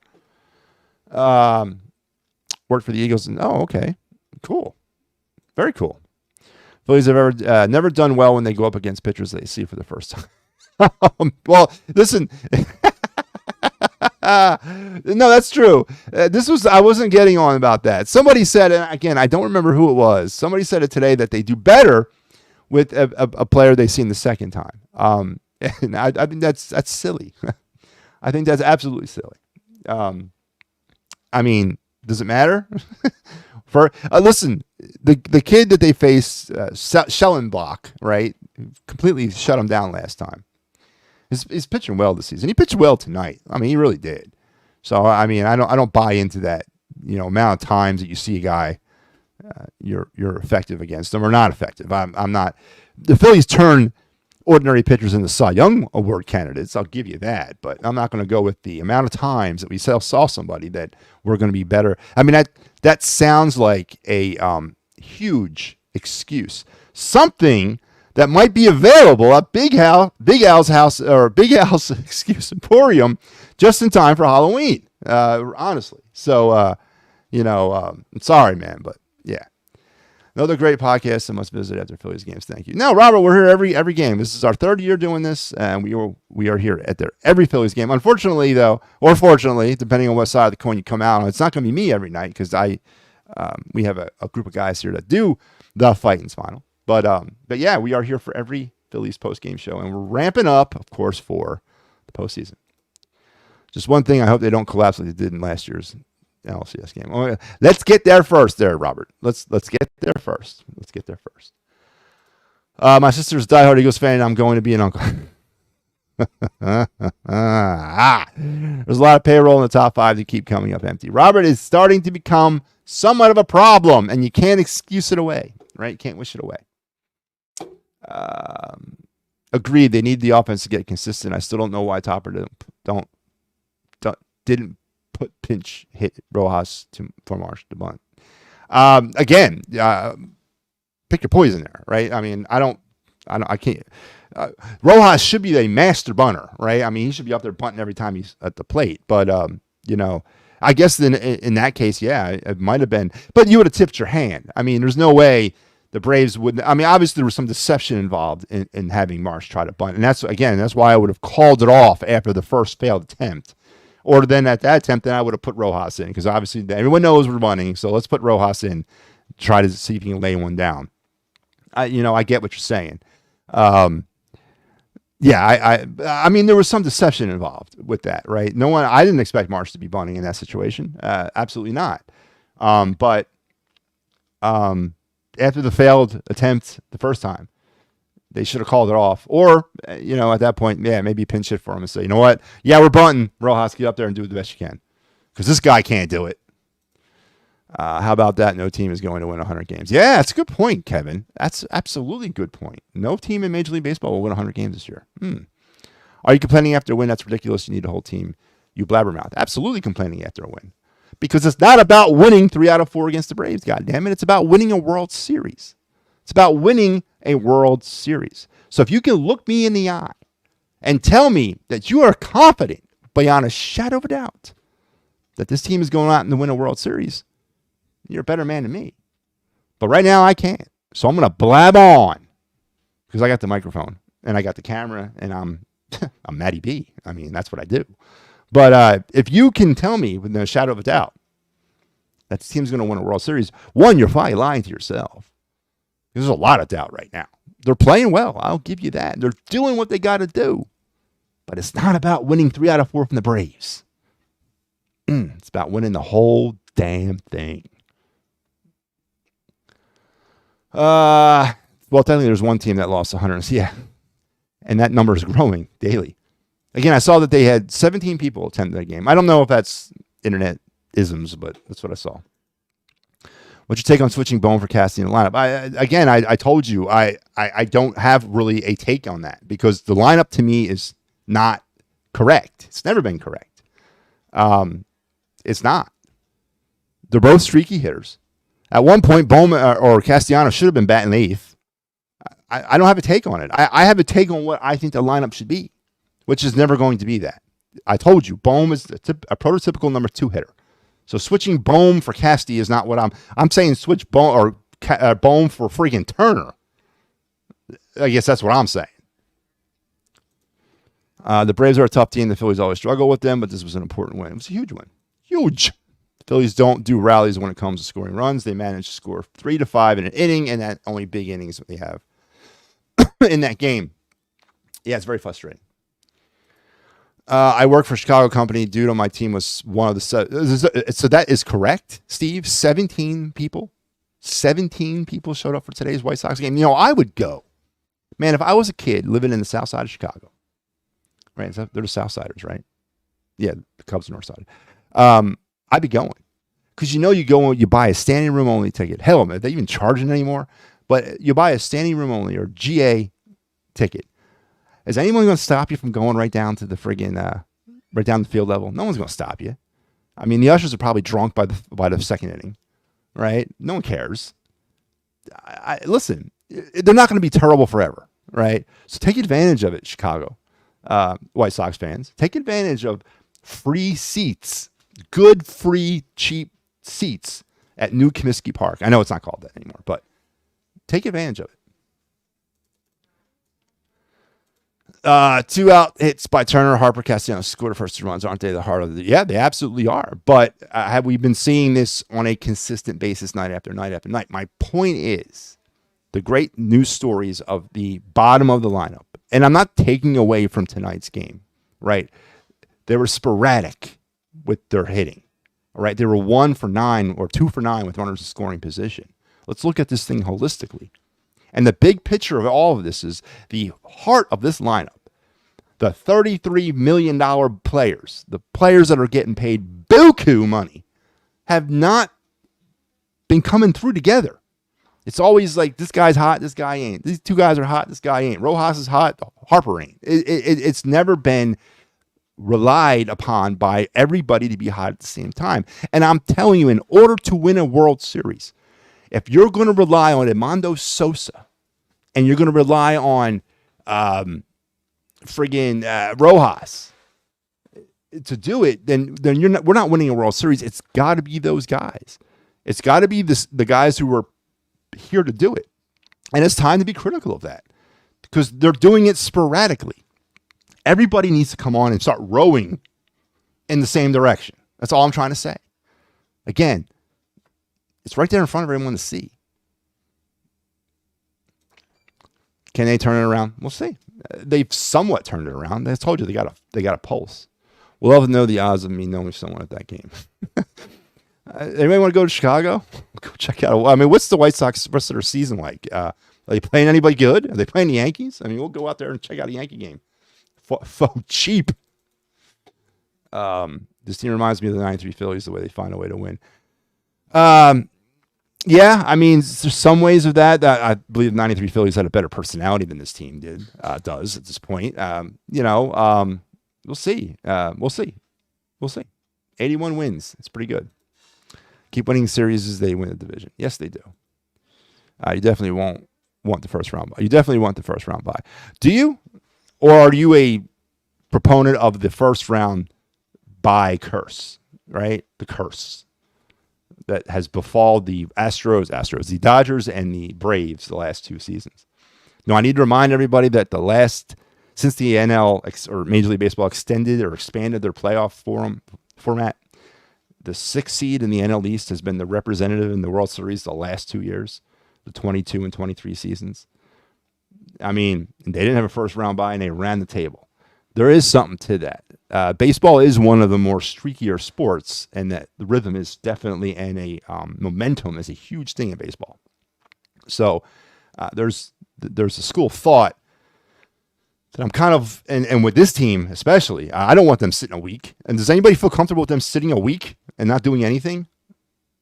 Worked for the Eagles. And, okay. Cool. Very cool. Phillies have never done well when they go up against pitchers they see for the first time. Well, listen. No, that's true. I wasn't getting on about that. Somebody said, and again, I don't remember who it was. Somebody said it today that they do better with a player they seen the second time. And I think that's silly. I think that's absolutely silly. I mean, does it matter? Listen, the kid that they faced, Schellenbach, right, completely shut him down last time. He's pitching well this season. He pitched well tonight. I mean, he really did. So I mean, I don't buy into that. Amount of times that you see a guy, you're effective against him or not effective. I'm not. The Phillies turn ordinary pitchers into Cy Young Award candidates. I'll give you that, but I'm not going to go with the amount of times that we saw somebody that we're going to be better. I mean, that sounds like a huge excuse. Something that might be available at Big Al's house or Big Al's Emporium just in time for Halloween. Honestly, so sorry, man, but yeah, another great podcast I must visit after Phillies games. Thank you. Now, Robert, we're here every game. This is our 3rd year doing this, and we are here at every Phillies game. Unfortunately, though, or fortunately, depending on what side of the coin you come out on, it's not going to be me every night because we have a group of guys here that do the Phightins final. But yeah, we are here for every Phillies post-game show, and we're ramping up, of course, for the postseason. Just one thing, I hope they don't collapse like they did in last year's LCS game. Oh, let's get there first, Robert. Let's get there first. Let's get there first. My sister's a diehard Eagles fan, and I'm going to be an uncle. There's a lot of payroll in the top 5 to keep coming up empty. Robert is starting to become somewhat of a problem, and you can't excuse it away, right? You can't wish it away. Agreed. They need the offense to get consistent. I still don't know why Topper didn't put pinch hit Rojas for Marsh to bunt. Again, pick your poison there, right? I mean, I can't. Rojas should be a master bunter, right? I mean, he should be up there bunting every time he's at the plate. But I guess in that case, yeah, it might have been. But you would have tipped your hand. I mean, there's no way the Braves wouldn't. I mean, obviously there was some deception involved in having Marsh try to bunt, and that's why I would have called it off after the first failed attempt. Or then at that attempt, then I would have put Rojas in because obviously everyone knows we're bunting, so let's put Rojas in, try to see if he can lay one down. I get what you're saying. Yeah, I mean, there was some deception involved with that, right? I didn't expect Marsh to be bunting in that situation. Absolutely not. But after the failed attempt the first time, they should have called it off. Or, at that point, yeah, maybe pinch hit for him and say, you know what? Yeah, we're bunting. Rojas, get up there and do the best you can. Because this guy can't do it. How about that? No team is going to win 100 games. Yeah, that's a good point, Kevin. That's absolutely a good point. No team in Major League Baseball will win 100 games this year. Are you complaining after a win? That's ridiculous. You need a whole team. You blabbermouth. Absolutely complaining after a win. Because it's not about winning 3 out of 4 against the Braves, goddammit. It's about winning a World Series. It's about winning a World Series. So if you can look me in the eye and tell me that you are confident beyond a shadow of a doubt that this team is going out and to win a World Series, you're a better man than me. But right now I can't. So I'm going to blab on because I got the microphone and I got the camera and I'm MattyB. I mean, that's what I do. But if you can tell me with no shadow of a doubt that this team's going to win a World Series, one, you're probably lying to yourself. There's a lot of doubt right now. They're playing well. I'll give you that. They're doing what they got to do. But it's not about winning 3 out of 4 from the Braves. It's about winning the whole damn thing. Well, technically there's one team that lost 100. Yeah. And that number is growing daily. Again, I saw that they had 17 people attend that game. I don't know if that's internet isms, but that's what I saw. What's your take on switching Bone for Cassie in the lineup? I told you, I don't have really a take on that because the lineup to me is not correct. It's never been correct. It's not. They're both streaky hitters. At one point, Bowman or Castellanos should have been batting 8th. I don't have a take on it. I have a take on what I think the lineup should be, which is never going to be that. I told you, Bohm is a prototypical number 2 hitter. So switching Bohm for Casty is not what I'm saying. Switch Bohm or Bohm for freaking Turner. I guess that's what I'm saying. The Braves are a tough team. The Phillies always struggle with them, but this was an important win. It was a huge win. Huge. The Phillies don't do rallies when it comes to scoring runs. They manage to score 3 to 5 in an inning, and that only big innings that they have in that game. Yeah, it's very frustrating. I work for a Chicago company. Dude on my team was one of the so that is correct, Steve. 17 people showed up for today's White Sox game. You know, I would go. Man, if I was a kid living in the south side of Chicago, right? They're the South Siders, right? Yeah, the Cubs are North Side. I'd be going. Because you go and you buy a standing room only ticket. Hell, are they even charging anymore? But you buy a standing room only or GA ticket. Is anyone going to stop you from going right down to the friggin' right down the field level? No one's going to stop you. I mean, the ushers are probably drunk by the second inning, right? No one cares. Listen, they're not going to be terrible forever, right? So take advantage of it, Chicago White Sox fans. Take advantage of free seats, good, free, cheap seats at New Comiskey Park. I know it's not called that anymore, but take advantage of it. 2 out hits by Turner, Harper, Castellanos scored the first 2 runs. Aren't they the heart of the? Yeah, they absolutely are. But have we been seeing this on a consistent basis night after night after night? My point is the great news stories of the bottom of the lineup. And I'm not taking away from tonight's game, right? They were sporadic with their hitting, all right? They were 1 for 9 or 2 for 9 with runners in scoring position. Let's look at this thing holistically. And the big picture of all of this is the heart of this lineup. The $33 million players, the players that are getting paid buku money, have not been coming through together. It's always like, this guy's hot, this guy ain't. These 2 guys are hot, this guy ain't. Rojas is hot, Harper ain't. It's never been relied upon by everybody to be hot at the same time. And I'm telling you, in order to win a World Series, if you're going to rely on Edmundo Sosa and you're going to rely on Rojas to do it, then we're not winning a World Series. It's got to be those guys. It's got to be the guys who are here to do it. And it's time to be critical of that because they're doing it sporadically. Everybody needs to come on and start rowing in the same direction. That's all I'm trying to say. Again, it's right there in front of everyone to see. Can they turn it around? We'll see. They've somewhat turned it around. I told you they got a pulse. We'll love to know the odds of me knowing someone at that game. Anybody want to go to Chicago? Go check out. I mean, what's the White Sox rest of their season like? Are they playing anybody good? Are they playing the Yankees? I mean, we'll go out there and check out a Yankee game. Cheap. This team reminds me of the 93 Phillies, the way they find a way to win. Yeah, I mean, there's some ways of that. I believe the 93 Phillies had a better personality than this team does at this point. We'll see. We'll see. We'll see. 81 wins. It's pretty good. Keep winning series as they win the division. Yes, they do. You definitely won't want the first round bye. You definitely want the first round bye. Do you? Or are you a proponent of the first round bye curse, right? The curse that has befallen the the Dodgers and the Braves the last 2 seasons. Now, I need to remind everybody that since the NL or Major League Baseball extended or expanded their playoff format, the 6th seed in the NL East has been the representative in the World Series the last 2 years, the 22 and 23 seasons. I mean, they didn't have a first round bye and they ran the table. There is something to that. Baseball is one of the more streakier sports, and that the rhythm is definitely, and a momentum is a huge thing in baseball. So there's a school of thought that I'm kind of, and with this team especially, I don't want them sitting a week. And does anybody feel comfortable with them sitting a week and not doing anything?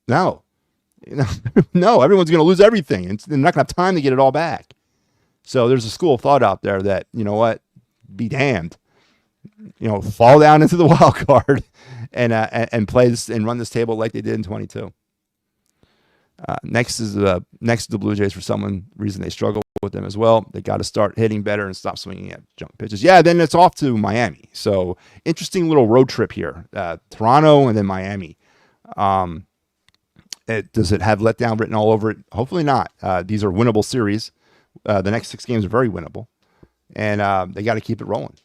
No. No, everyone's going to lose everything, and they're not going to have time to get it all back. So there's a school of thought out there that, you know what, be damned. Fall down into the wild card and play this and run this table like they did in 22. Next is the Blue Jays. For some reason, they struggle with them as well. They got to start hitting better and stop swinging at jump pitches. Yeah, then it's off to Miami. So interesting little road trip here. Toronto and then Miami. Does it have letdown written all over it? Hopefully not. These are winnable series. The next 6 games are very winnable, and they got to keep it rolling.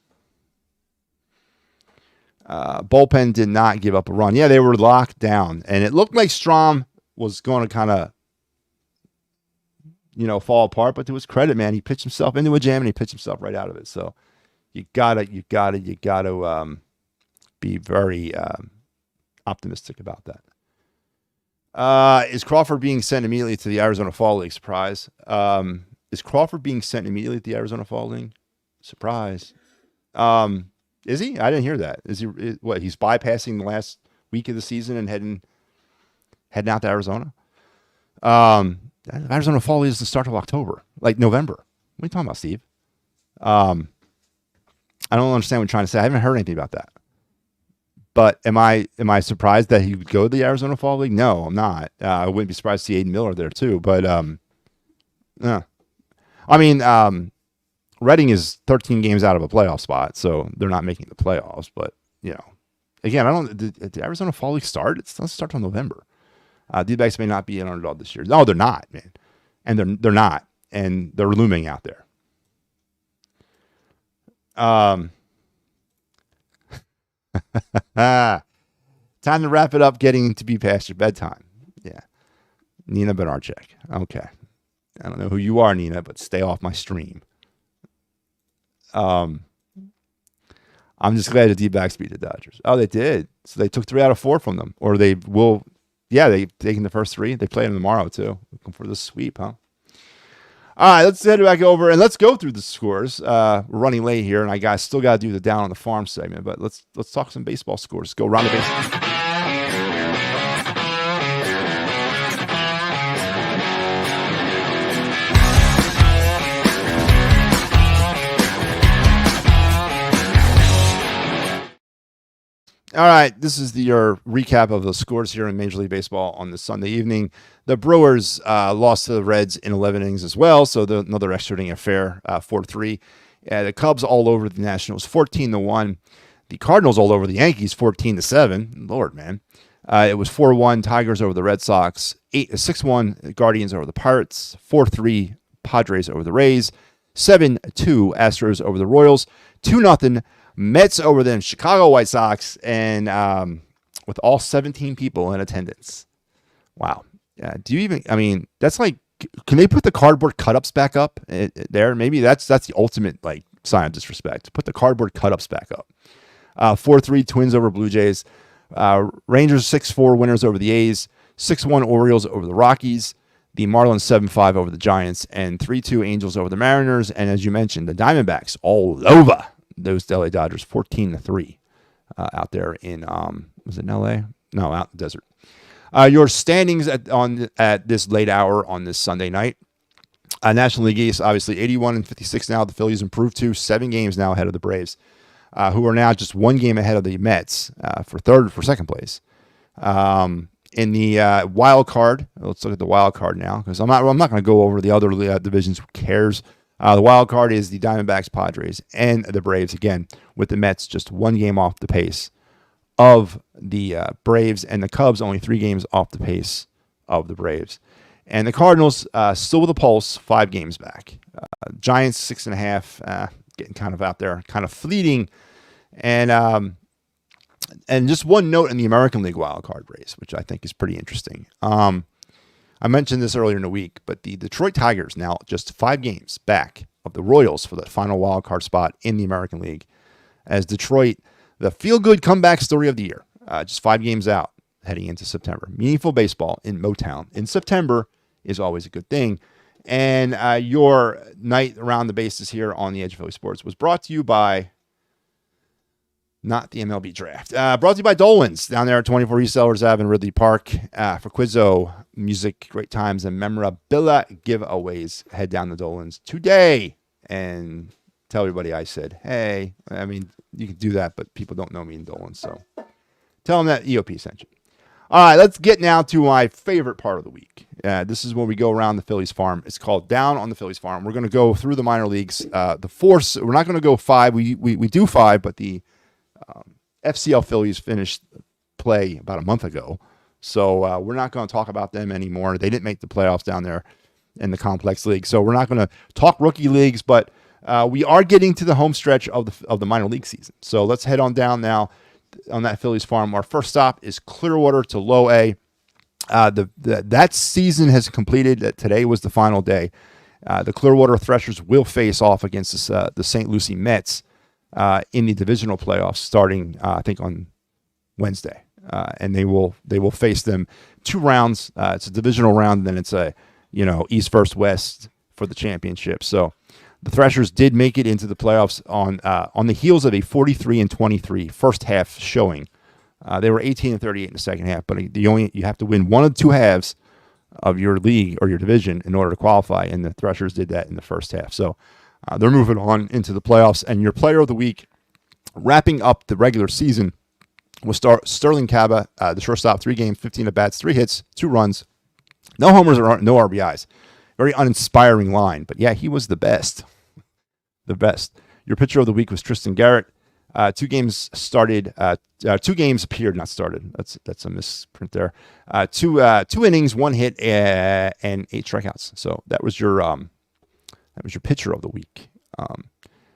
Bullpen did not give up a run. Yeah, they were locked down, and it looked like Strom was going to kind of, fall apart. But to his credit, man, he pitched himself into a jam and he pitched himself right out of it. So you gotta be very optimistic about that. Is Crawford being sent immediately to the Arizona Fall League? Surprise. Is Crawford being sent immediately to the Arizona Fall League? Surprise. Is he? I didn't hear that. Is he? What? He's bypassing the last week of the season and heading out to Arizona. Arizona Fall League doesn't start till October, like November. What are you talking about, Steve? I don't understand what you're trying to say. I haven't heard anything about that. But am I surprised that he would go to the Arizona Fall League? No, I'm not. I wouldn't be surprised to see Aiden Miller there too. But Reading is 13 games out of a playoff spot, so they're not making the playoffs. But again, did Arizona Fall League start? It doesn't start till November. D-backs may not be an underdog this year. No, they're not, man, and they're not, and they're looming out there. Time to wrap it up. Getting to be past your bedtime. Yeah, Nina Benarchek. Okay, I don't know who you are, Nina, but stay off my stream. I'm just glad the D-backs beat the Dodgers. Oh, they did. So they took 3 out of 4 from them, or they will. Yeah, they've taken the first 3. They play them tomorrow too. Looking for the sweep, huh? All right, let's head back over and let's go through the scores. We're running late here, and I still got to do the down on the farm segment. But let's talk some baseball scores. Go around the baseball. All right, this is your recap of the scores here in Major League Baseball on this Sunday evening. The Brewers lost to the Reds in 11 innings as well, so another extra inning affair, 4-3. The Cubs all over the Nationals, 14-1. The Cardinals all over the Yankees, 14-7. Lord, man. It was 4-1 Tigers over the Red Sox, 6-1 Guardians over the Pirates, 4-3 Padres over the Rays, 7-2 Astros over the Royals, 2-0 Mets over the Chicago White Sox, and with all 17 people in attendance. Wow. That's like, can they put the cardboard cut-ups back up there? Maybe that's the ultimate sign of disrespect. Put the cardboard cut-ups back up. 4-3 Twins over Blue Jays. Rangers 6-4 winners over the A's. 6-1 Orioles over the Rockies. The Marlins 7-5 over the Giants, and 3-2 Angels over the Mariners. And as you mentioned, the Diamondbacks all over those LA Dodgers, 14-3 out there in, was it in LA? No, out in the desert. Your standings at this late hour on this Sunday night. National League East, obviously 81-56 now. The Phillies improved to 7 games now ahead of the Braves, who are now just 1 game ahead of the Mets for second place. In the wild card, let's look at the wild card now, because I'm not going to go over the other divisions. Who cares? The wild card is the Diamondbacks, Padres, and the Braves, again, with the Mets just 1 game off the pace of the Braves, and the Cubs only 3 games off the pace of the Braves. And the Cardinals still with a pulse, 5 games back. Giants 6.5, getting kind of out there, kind of fleeting. And just one note in the American League wild card race, which I think is pretty interesting. I mentioned this earlier in the week, but the Detroit Tigers now just 5 games back of the Royals for the final wild card spot in the American League. As Detroit, the feel-good comeback story of the year, just 5 games out heading into September. Meaningful baseball in Motown in September is always a good thing. And your night around the bases here on the Edge of Philly Sports was brought to you by not the MLB draft. Brought to you by Dolan's down there at 24 East Sellers Ave in Ridley Park for Quizzo, music, great times, and memorabilia giveaways. Head down to Dolan's today and tell everybody I said, hey. I mean, you can do that, but people don't know me in Dolan's, so tell them that EOP sent you. All right, let's get now to my favorite part of the week. This is where we go around the Phillies farm. It's called Down on the Phillies Farm. We're going to go through the minor leagues. The force, we're not going to go 5. We do 5, but the FCL Phillies finished play about a month ago. So we're not going to talk about them anymore. They didn't make the playoffs down there in the complex league. So we're not going to talk rookie leagues, but we are getting to the home stretch of the minor league season. So let's head on down now on that Phillies farm. Our first stop is Clearwater to Low A. That season has completed. Today was the final day. The Clearwater Threshers will face off against the St. Lucie Mets in the divisional playoffs starting, I think, on Wednesday. And they will face them 2 rounds. It's a divisional round, and then it's a East versus West for the championship. So the Threshers did make it into the playoffs on the heels of a 43-23 first half showing. They were 18-38 in the second half, but you have to win one of the 2 halves of your league or your division in order to qualify, and the Threshers did that in the first half. So they're moving on into the playoffs, and your player of the week, wrapping up the regular season, was Sterling Caba, the shortstop, 3 games, 15 at-bats, 3 hits, 2 runs, no homers or no RBIs. Very uninspiring line, but yeah, he was the best. The best. Your pitcher of the week was Tristan Garrett. 2 games started. 2 games appeared, not started. That's a misprint there. 2 innings, 1 hit, and 8 strikeouts. So that was your pitcher of the week.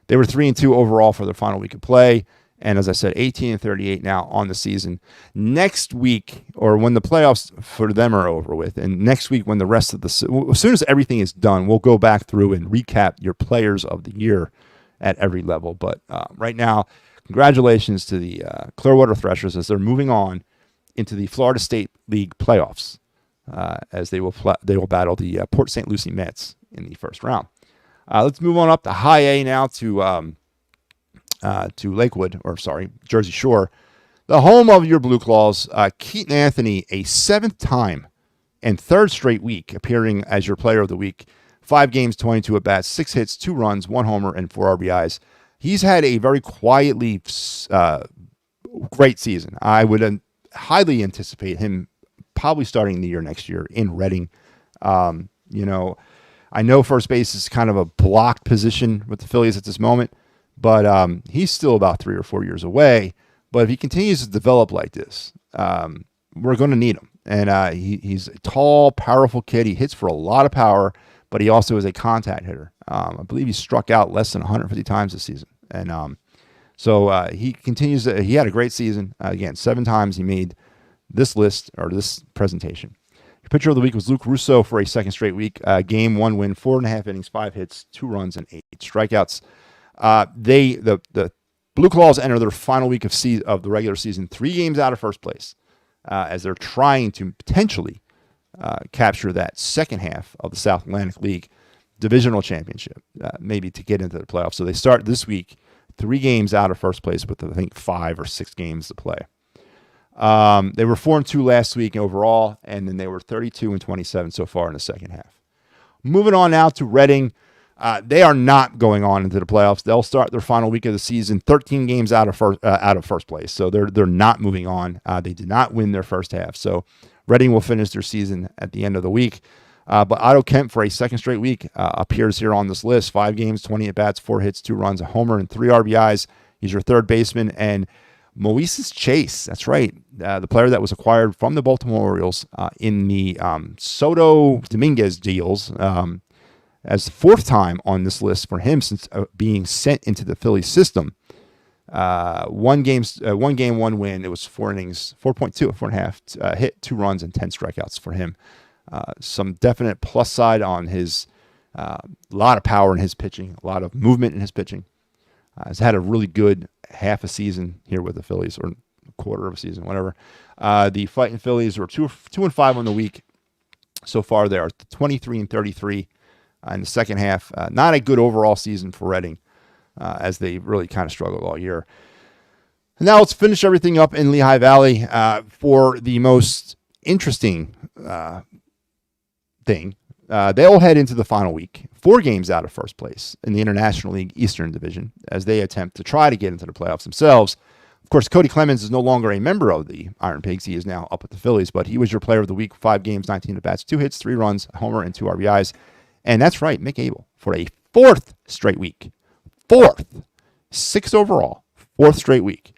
They were 3-2 overall for their final week of play. And as I said, 18-38 now on the season. Next week, or when the playoffs for them are over with, and next week when the rest of as soon as everything is done, we'll go back through and recap your players of the year at every level. But right now, congratulations to the Clearwater Threshers as they're moving on into the Florida State League playoffs as they will battle the Port St. Lucie Mets in the first round. Let's move on up to High A now to Jersey Shore, the home of your Blue Claws. Keaton Anthony, a 7th time and 3rd straight week appearing as your player of the week. 5 games, 22 at-bats, 6 hits, 2 runs, 1 homer, and 4 RBIs. He's had a very quietly great season. I would highly anticipate him probably starting the year next year in Reading. I know first base is kind of a blocked position with the Phillies at this moment, but he's still about 3 or 4 years away. But if he continues to develop like this, we're going to need him. And he's a tall, powerful kid. He hits for a lot of power, but he also is a contact hitter. I believe he struck out less than 150 times this season. And so he continues. He had a great season. Again, 7 times he made this list or this presentation. Your pitcher of the week was Luke Russo for a 2nd straight week. Game 1 win, 4.5 innings, 5 hits, 2 runs, and 8 strikeouts. The Blue Claws enter their final week of the regular season 3 games out of first place as they're trying to potentially capture that second half of the South Atlantic League divisional championship, maybe to get into the playoffs. So they start this week 3 games out of first place with, I think, 5 or 6 games to play. They were 4-2 last week overall, and then they were 32-27 so far in the second half. Moving on now to Reading. They are not going on into the playoffs. They'll start their final week of the season 13 games out of first place. So they're not moving on. They did not win their first half. So Reading will finish their season at the end of the week. But Otto Kemp, for a second straight week, appears here on this list. 5 games, 20 at-bats, 4 hits, 2 runs, a homer, and 3 RBIs. He's your third baseman. And Moises Chase, that's right, the player that was acquired from the Baltimore Orioles in the Soto Dominguez deals, as the 4th time on this list for him since being sent into the Phillies system. 1 game, 1 win. It was 4 innings, 4.2, 4.5 hit, 2 runs, and 10 strikeouts for him. Some definite plus side on his, lot of power in his pitching, a lot of movement in his pitching. Has had a really good half a season here with the Phillies, or a quarter of a season, whatever. The Phightins Phillies were 2-5 on the week so far. They are 23-33 in the second half. Not a good overall season for Reading, as they really kind of struggled all year. And now let's finish everything up in Lehigh Valley for the most interesting thing. They'll head into the final week, 4 games out of first place in the International League Eastern Division, as they attempt to try to get into the playoffs themselves. Of course, Cody Clemens is no longer a member of the Iron Pigs. He is now up with the Phillies, but he was your player of the week, 5 games, 19 at-bats, 2 hits, 3 runs, a homer, and 2 RBIs. And that's right, Mick Abel, for a 4th straight week. 4th. 6 overall. 4th straight week.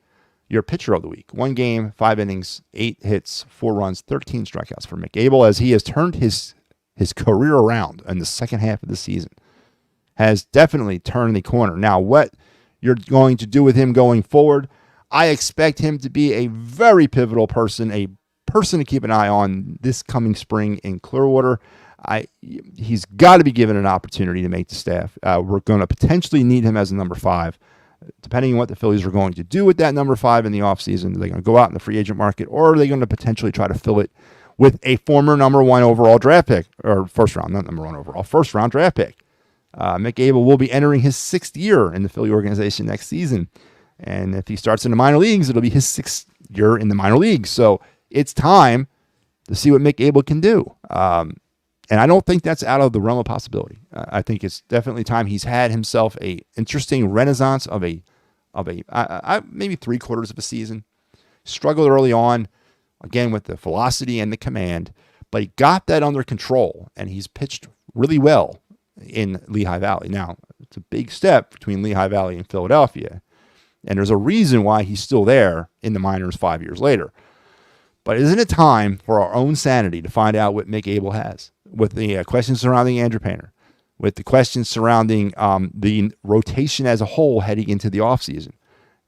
Your pitcher of the week. 1 game, 5 innings, 8 hits, 4 runs, 13 strikeouts for Mick Abel, as he has turned his career around in the second half of the season. Has definitely turned the corner. Now, what you're going to do with him going forward, I expect him to be a very pivotal person, a person to keep an eye on this coming spring in Clearwater. He's got to be given an opportunity to make the staff. We're going to potentially need him as a number 5, depending on what the Phillies are going to do with that number 5 in the offseason. Are they going to go out in the free agent market, or are they going to potentially try to fill it with a former number 1 overall draft pick, or first round, not number 1 overall, first round draft pick? Mick Abel will be entering his 6th year in the Philly organization next season. And if he starts in the minor leagues, it'll be his 6th year in the minor leagues. So it's time to see what Mick Abel can do. And I don't think that's out of the realm of possibility. I think it's definitely time. He's had himself a interesting renaissance of maybe 3/4 of a season. Struggled early on, again, with the velocity and the command, but he got that under control, and he's pitched really well in Lehigh Valley. Now, it's a big step between Lehigh Valley and Philadelphia, and there's a reason why he's still there in the minors 5 years later. But isn't it time for our own sanity to find out what Mick Abel has? With the questions surrounding Andrew Painter, with the questions surrounding the rotation as a whole heading into the offseason,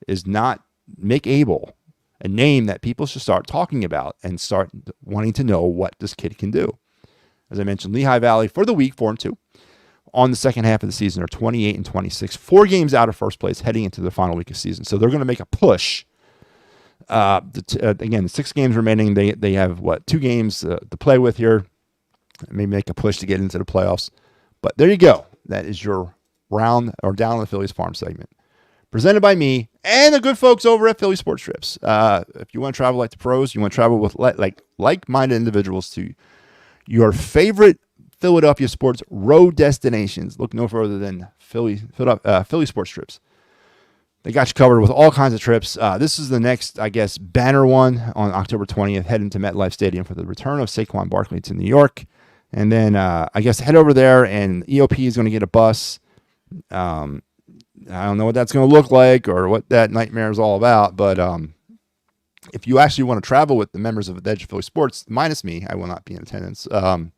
is not Mick Abel a name that people should start talking about and start wanting to know what this kid can do? As I mentioned, Lehigh Valley for the week, 4-2. On the second half of the season are 28-26, 4 games out of first place heading into the final week of the season. So they're going to make a push. Again, 6 games remaining. They have, 2 games to play with here. Maybe make a push to get into the playoffs. But there you go. That is your round or down on the Phillies farm segment. Presented by me and the good folks over at Philly Sports Trips. If you want to travel like the pros, you want to travel with like-minded individuals to your favorite Philadelphia sports road destinations, look no further than Philly Sports Trips. They got you covered with all kinds of trips. This is the next, banner one on October 20th, heading to MetLife Stadium for the return of Saquon Barkley to New York. And then, head over there, and EOP is going to get a bus. I don't know what that's going to look like or what that nightmare is all about, but if you actually want to travel with the members of the Edge of Philly Sports, minus me, I will not be in attendance. Or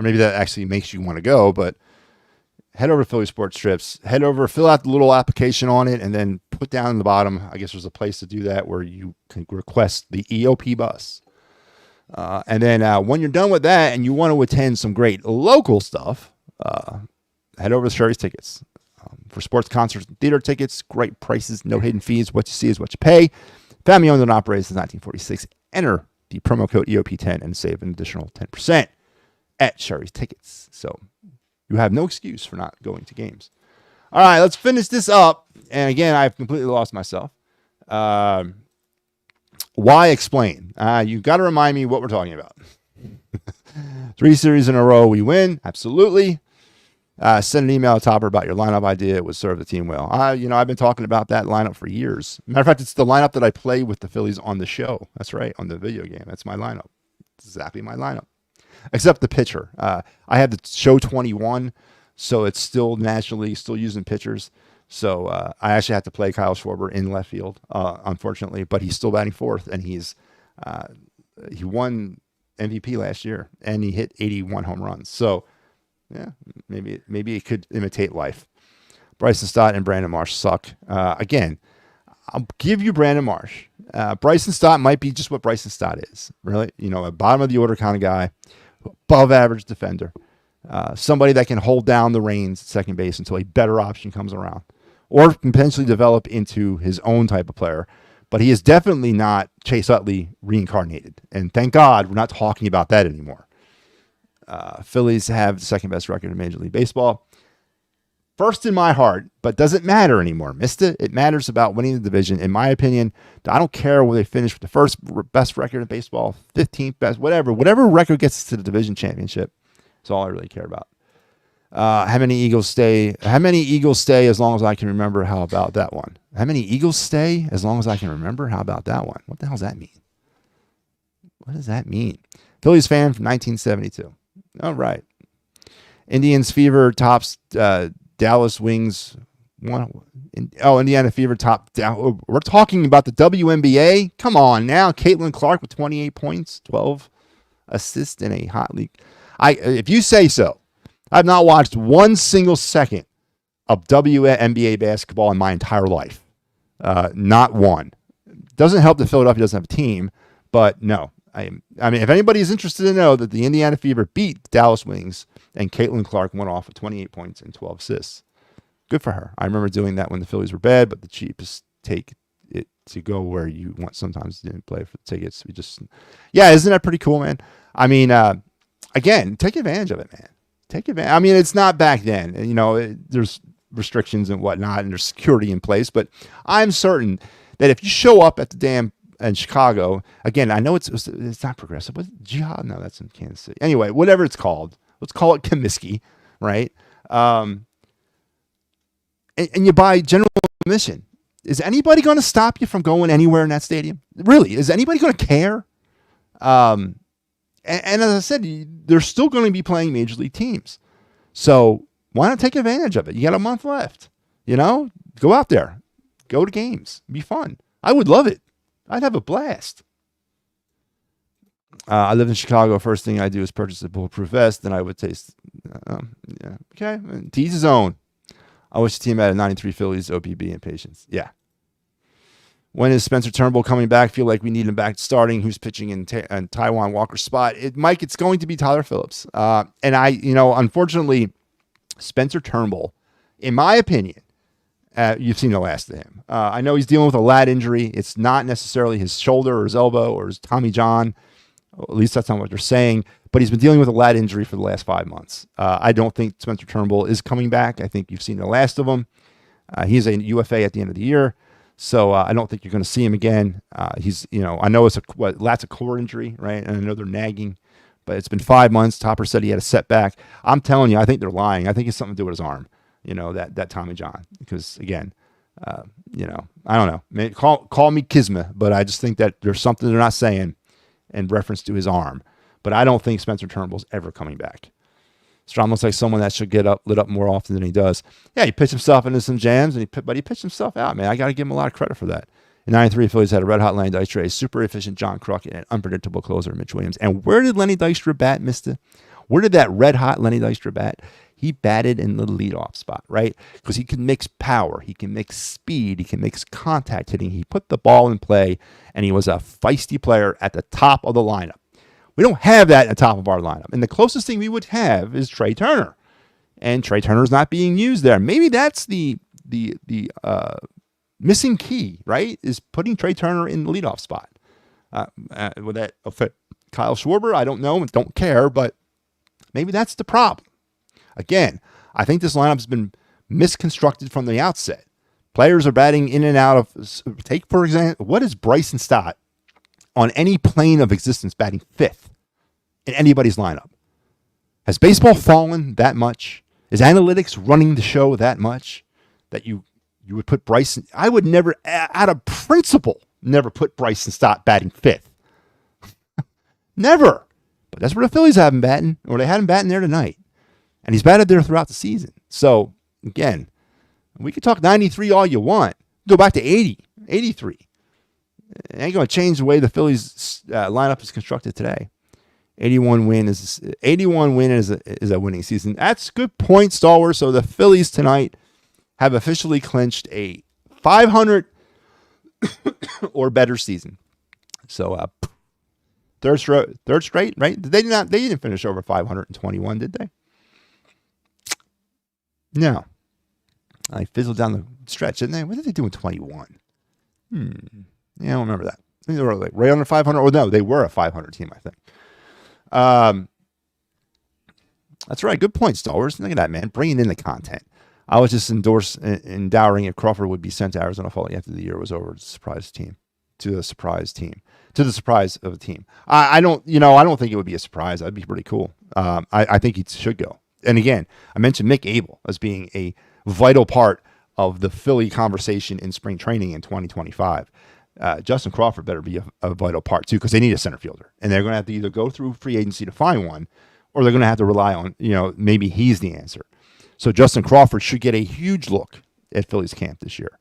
maybe that actually makes you want to go, but head over to Philly Sports Trips, head over, fill out the little application on it, and then put down in the bottom, there's a place to do that where you can request the EOP bus. And then when you're done with that and you want to attend some great local stuff, head over to Sherry's Tickets. For sports, concerts, and theater tickets, great prices, no hidden fees. What you see is what you pay. Family owned and operated since 1946. Enter the promo code EOP10 and save an additional 10% at Sherry's Tickets. So you have no excuse for not going to games. All right, let's finish this up. And again, I've completely lost myself. Why explain? You got to remind me what we're talking about. 3 series in a row we win. Absolutely. Send an email to Topper about your lineup idea. It would serve the team well. I've been talking about that lineup for years. Matter of fact, it's the lineup that I play with the Phillies on the show. That's right, on the video game. That's my lineup. It's exactly my lineup. Except the pitcher. I have the show 21, so it's still nationally still using pitchers. So I actually had to play Kyle Schwarber in left field, unfortunately, but he's still batting fourth, and he won MVP last year, and he hit 81 home runs. So, yeah, maybe it could imitate life. Bryson Stott and Brandon Marsh suck. Again, I'll give you Brandon Marsh. Bryson Stott might be just what Bryson Stott is, really. A bottom of the order kind of guy, above average defender, somebody that can hold down the reins at second base until a better option comes around, or potentially develop into his own type of player. But he is definitely not Chase Utley reincarnated. And thank God we're not talking about that anymore. Phillies have the second best record in Major League Baseball. First in my heart, but doesn't matter anymore. Missed it. It matters about winning the division. In my opinion, I don't care where they finish with the first best record in baseball, 15th best, whatever record gets us to the division championship. That's all I really care about. How many Eagles stay as long as I can remember? How about that one? How many Eagles stay as long as I can remember? How about that one? What the hell does that mean? What does that mean? Phillies fan from 1972. All right. Indians fever tops Dallas Wings. Indiana fever top. We're talking about the WNBA. Come on now. Caitlin Clark with 28 points, 12 assists in a hot league. If you say so. I've not watched one single second of WNBA basketball in my entire life. Not one. Doesn't help that Philadelphia doesn't have a team, but no. I mean, if anybody is interested to know that the Indiana Fever beat the Dallas Wings and Caitlin Clark went off with 28 points and 12 assists. Good for her. I remember doing that when the Phillies were bad, but the cheapest take it to go where you want sometimes didn't play for the tickets. Isn't that pretty cool, man? I mean, again, take advantage of it, man. Take advantage. I mean, it's not back then. There's restrictions and whatnot, and there's security in place. But I'm certain that if you show up at the damn in Chicago, again, I know it's not Progressive. What's Jihad? No, that's in Kansas City. Anyway, whatever it's called, let's call it Comiskey, right? And you buy general admission. Is anybody going to stop you from going anywhere in that stadium? Really? Is anybody going to care? And as I said, they're still going to be playing major league teams. So why not take advantage of it? You got a month left. Go out there. Go to games. Be fun. I would love it. I'd have a blast. I live in Chicago. First thing I do is purchase a bulletproof vest. Then I would taste. Okay. To each his own. I wish the team had a 93 Phillies, OPB, and patience. Yeah. When is Spencer Turnbull coming back? Feel like we need him back starting. Who's pitching in Taiwan Walker's spot? Mike, it's going to be Tyler Phillips. And unfortunately, Spencer Turnbull, in my opinion, you've seen the last of him. I know he's dealing with a lat injury. It's not necessarily his shoulder or his elbow or his Tommy John. At least that's not what they're saying. But he's been dealing with a lat injury for the last 5 months. I don't think Spencer Turnbull is coming back. I think you've seen the last of him. He's a UFA at the end of the year. So I don't think you're going to see him again. I know it's lat's a core injury, right? And I know they're nagging, but it's been 5 months. Topper said he had a setback. I'm telling you, I think they're lying. I think it's something to do with his arm, that Tommy John. Because again, I don't know. Call me Kisma, but I just think that there's something they're not saying in reference to his arm. But I don't think Spencer Turnbull's ever coming back. Strom looks like someone that should get lit up more often than he does. Yeah, he pitched himself into some jams, but he pitched himself out, man. I got to give him a lot of credit for that. In 93, Phillies had a red-hot Lenny Dykstra, a super efficient John Kruk, and an unpredictable closer, Mitch Williams. And where did Lenny Dykstra bat, mister? Where did that red-hot Lenny Dykstra bat? He batted in the leadoff spot, right? Because he can mix power, he can mix speed, he can mix contact hitting. He put the ball in play, and he was a feisty player at the top of the lineup. We don't have that at the top of our lineup. And the closest thing we would have is Trey Turner. And Trey Turner's not being used there. Maybe that's the missing key, right? Is putting Trey Turner in the leadoff spot. Would that affect Kyle Schwarber? I don't know and don't care, but maybe that's the problem. Again, I think this lineup has been misconstructed from the outset. Players are batting in and out of, take for example, what is Bryson Stott on any plane of existence batting fifth in anybody's lineup. Has baseball fallen that much? Is analytics running the show that much that you would put Bryson? I would never, out of principle, never put Bryson Stott batting fifth. Never. But that's where the Phillies have him batting, or they had him batting there tonight. And he's batted there throughout the season. So, again, we could talk 93 all you want. Go back to 80, 83. It ain't going to change the way the Phillies lineup is constructed today. 81 win is a winning season. That's a good point, Stalwart. So the Phillies tonight have officially clinched a 500 or better season. So third straight, right? They didn't finish over 521, did they? No. I fizzled down the stretch, didn't they? What did they do in 21? Yeah, I don't remember that. I think they were like right under 500. Or no, they were a 500 team, I think. That's right. Good point, Stalwart. Look at that, man. Bringing in the content. I was just endowering if Crawford would be sent to Arizona Fall after the year was over to the surprise of a team. I don't think it would be a surprise. That'd be pretty cool. I think he should go. And again, I mentioned Mick Abel as being a vital part of the Philly conversation in spring training in 2025. Justin Crawford better be a vital part too, because they need a center fielder, and they're going to have to either go through free agency to find one, or they're going to have to rely on, maybe he's the answer. So Justin Crawford should get a huge look at Phillies camp this year,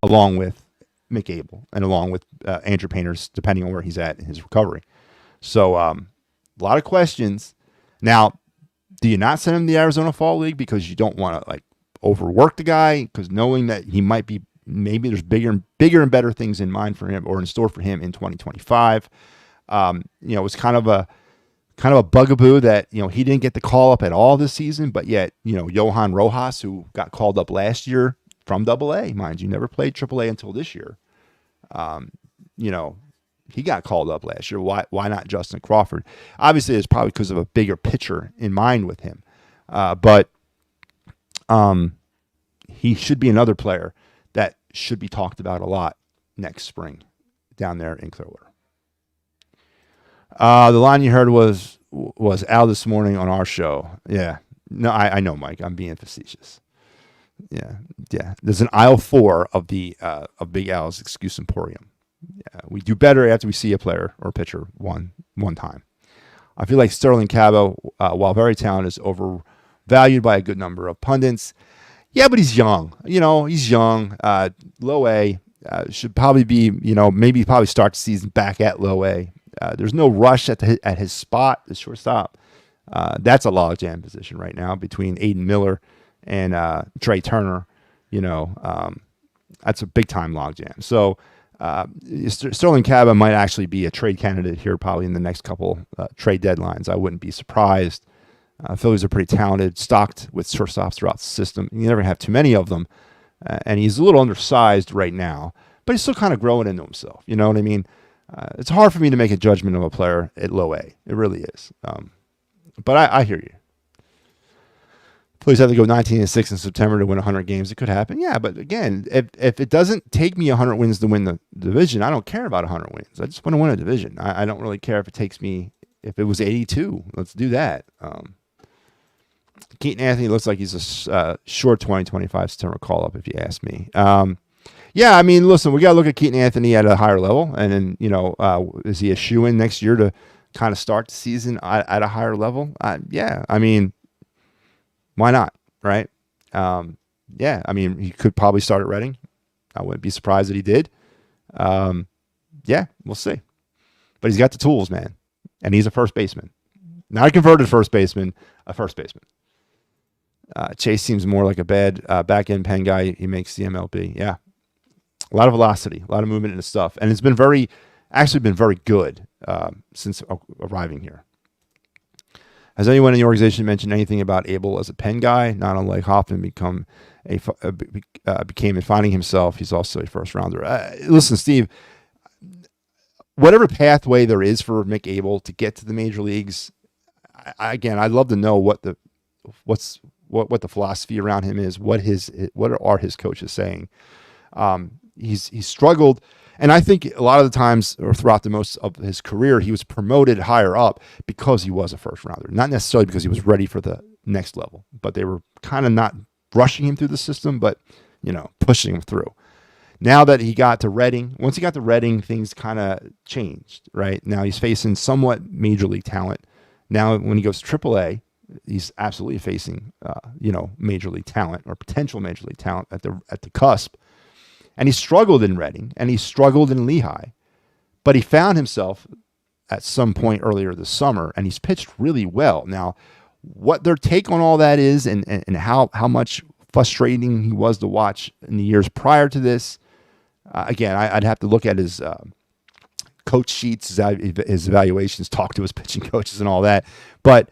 along with Mick Abel and along with Andrew Painters, depending on where he's at in his recovery. So a lot of questions. Now, do you not send him to the Arizona Fall League because you don't want to overwork the guy, because knowing that he might be, maybe there's bigger and better things in mind for him or in store for him in 2025. It was kind of a bugaboo that, he didn't get the call up at all this season, but yet, Johan Rojas, who got called up last year from AA, mind you, never played AAA until this year. He got called up last year. Why not Justin Crawford? Obviously, it's probably because of a bigger pitcher in mind with him. But he should be another player that should be talked about a lot next spring down there in Clearwater. The line you heard was Al this morning on our show. Yeah. No, I know, Mike. I'm being facetious. Yeah. There's an aisle 4 of of Big Al's Excuse Emporium. Yeah, we do better after we see a player or a pitcher one time. I feel like Sterling Cabo, while very talented, is overvalued by a good number of pundits. Yeah, but he's young. He's young. Low A. Should probably be, maybe probably start the season back at low A. There's no rush at his spot, the shortstop. That's a logjam position right now between Aiden Miller and Trey Turner. That's a big time logjam. So Sterling Caba might actually be a trade candidate here probably in the next couple trade deadlines. I wouldn't be surprised. Phillies are pretty talented, stocked with shortstops throughout the system. You never have too many of them. And he's a little undersized right now, but he's still kind of growing into himself. You know what I mean? It's hard for me to make a judgment of a player at low A. It really is. But I hear you. Phillies have to go 19-6 in September to win 100 games. It could happen. Yeah, but again, if it doesn't take me 100 wins to win the division, I don't care about 100 wins. I just want to win a division. I don't really care if it takes me, if it was 82. Let's do that. Keaton Anthony looks like he's a short 2025 September call-up, if you ask me. Yeah, I mean, listen, we got to look at Keaton Anthony at a higher level. And then, is he a shoe-in next year to kind of start the season at a higher level? Yeah, I mean, why not, right? Yeah, I mean, he could probably start at Reading. I wouldn't be surprised that he did. Yeah, we'll see. But he's got the tools, man. And he's a first baseman. Not a converted first baseman, a first baseman. Chase seems more like a bad back-end pen guy. He makes the MLB. Yeah. A lot of velocity, a lot of movement in the stuff. And it's been very good since arriving here. Has anyone in the organization mentioned anything about Abel as a pen guy? Not unlike Hoffman became in finding himself. He's also a first rounder. Listen, Steve, whatever pathway there is for Mick Abel to get to the major leagues, I'd love to know what the philosophy around him is. What are his coaches saying? He's struggled, And I think a lot of the times, or throughout the most of his career, he was promoted higher up because he was a first rounder, not necessarily because he was ready for the next level, but they were kind of not rushing him through the system, but, pushing him through. Now that he got to Reading, once he got to Reading, things kind of changed, right? Now he's facing somewhat major league talent. Now when he goes to AAA, he's absolutely facing, major league talent or potential major league talent at the cusp. And he struggled in Reading, and he struggled in Lehigh, but he found himself at some point earlier this summer, and he's pitched really well. Now, what their take on all that is, and how much frustrating he was to watch in the years prior to this, again, I'd have to look at his coach sheets, his evaluations, talk to his pitching coaches, and all that. But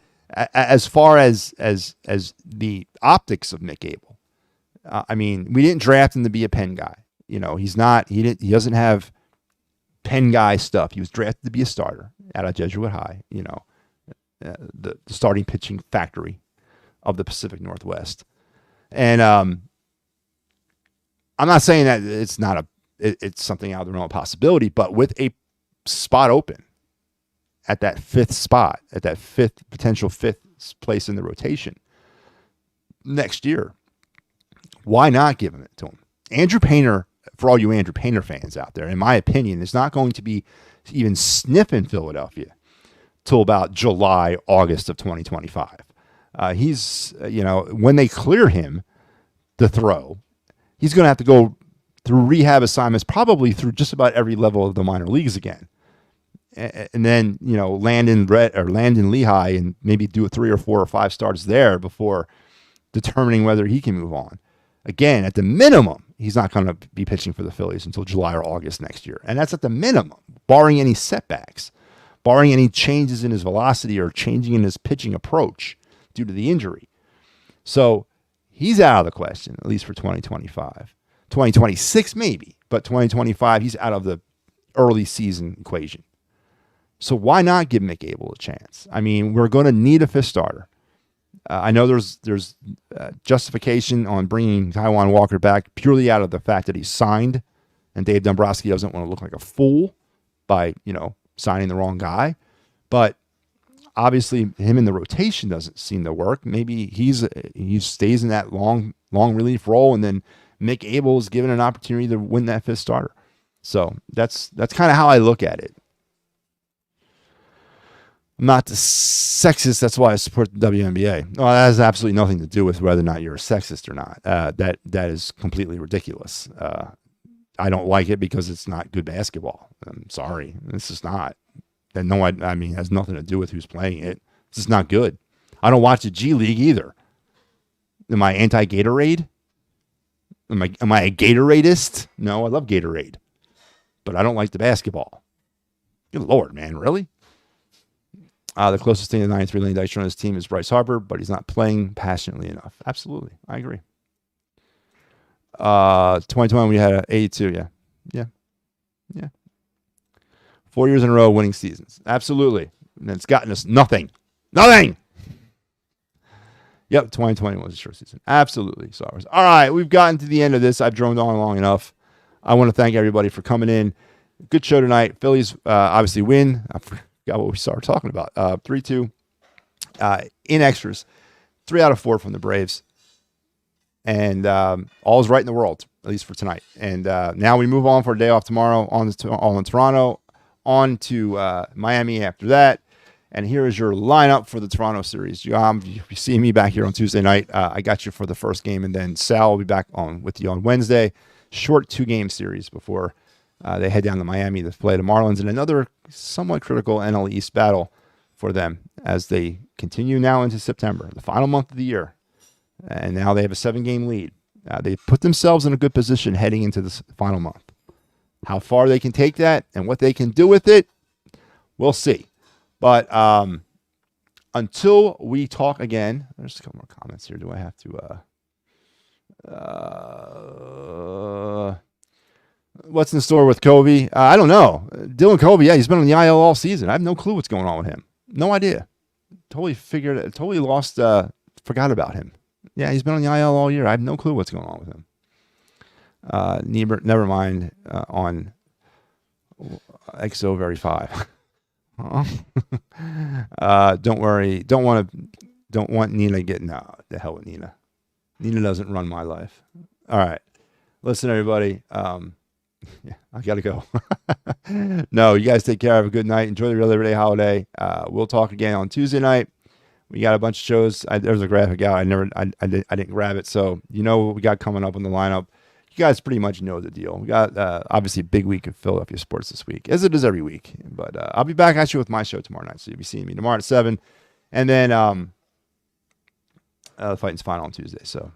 as far as the optics of Mick Abel, we didn't draft him to be a pen guy. He's not. He doesn't have pen guy stuff. He was drafted to be a starter out of Jesuit High. The starting pitching factory of the Pacific Northwest. And I'm not saying that it's something out of the realm of possibility, but with a spot open at that fifth spot, at that potential fifth place in the rotation next year, why not give it to him? Andrew Painter, for all you Andrew Painter fans out there, in my opinion, is not going to be even sniffing Philadelphia till about July, August of 2025. He's, when they clear him to throw, he's going to have to go through rehab assignments, probably through just about every level of the minor leagues again. And then, land in Lehigh and maybe do 3 or 4 or 5 starts there before determining whether he can move on. Again, at the minimum, he's not going to be pitching for the Phillies until July or August next year. And that's at the minimum, barring any setbacks, barring any changes in his velocity or changing in his pitching approach due to the injury. So he's out of the question, at least for 2025. 2026 maybe, but 2025, he's out of the early season equation. So why not give Mick Abel a chance? We're going to need a fifth starter. I know there's justification on bringing Taijuan Walker back purely out of the fact that he's signed, and Dave Dombrowski doesn't want to look like a fool by, signing the wrong guy. But obviously, him in the rotation doesn't seem to work. Maybe he stays in that long relief role, and then Mick Abel is given an opportunity to win that fifth starter. So that's kind of how I look at it. I'm not sexist. That's why I support the WNBA. Well, that has absolutely nothing to do with whether or not you're a sexist or not. That is completely ridiculous. I don't like it because it's not good basketball. I'm sorry. This is not. And no, it has nothing to do with who's playing it. This is not good. I don't watch the G League either. Am I anti-Gatorade? Am I a Gatoradeist? No, I love Gatorade. But I don't like the basketball. Good Lord, man. Really? The closest thing to 93 Lane Dykstra on his team is Bryce Harper, but he's not playing passionately enough. Absolutely. I agree. 2021, we had an 82. Yeah. 4 years in a row winning seasons. Absolutely. And it's gotten us nothing. Nothing. Yep, 2020 was a short season. Absolutely. Sorry. All right, we've gotten to the end of this. I've droned on long enough. I want to thank everybody for coming in. Good show tonight. Phillies obviously win. I forgot what we started talking about. 3-2 in extras. 3 out of 4 from the Braves. And all is right in the world, at least for tonight. And now we move on for a day off tomorrow on Toronto, on to Miami after that. And here is your lineup for the Toronto series. You see me back here on Tuesday night. I got you for the first game, and then Sal will be back on with you on Wednesday. Short 2-game series before they head down to Miami to play the Marlins in another somewhat critical NL East battle for them as they continue now into September, the final month of the year. And now they have a 7-game lead. They put themselves in a good position heading into this final month. How far they can take that and what they can do with it, we'll see. But until we talk again, there's a couple more comments here. Do I have to... what's in store with Covey? I don't know. Dylan Covey, yeah, he's been on the IL all season. I have no clue what's going on with him. No idea. Totally lost, forgot about him. Yeah, he's been on the IL all year. I have no clue what's going on with him. Never mind on XO Verify. Don't worry. Don't want Nina getting out. The hell with Nina. Nina doesn't run my life. All right. Listen, everybody. Yeah, I got to go. No, you guys take care. Have a good night. Enjoy the Real Labor Day holiday. We'll talk again on Tuesday night. We got a bunch of shows. There's a graphic out. I didn't grab it. So you know what we got coming up on the lineup. You guys pretty much know the deal. We got obviously a big week of Philadelphia sports this week, as it is every week. But I'll be back actually with my show tomorrow night. So you'll be seeing me tomorrow at 7. And then the Phightins final on Tuesday. So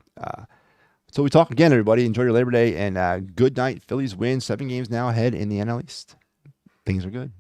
until we talk again, everybody, enjoy your Labor Day and good night. Phillies win 7 games now ahead in the NL East. Things are good.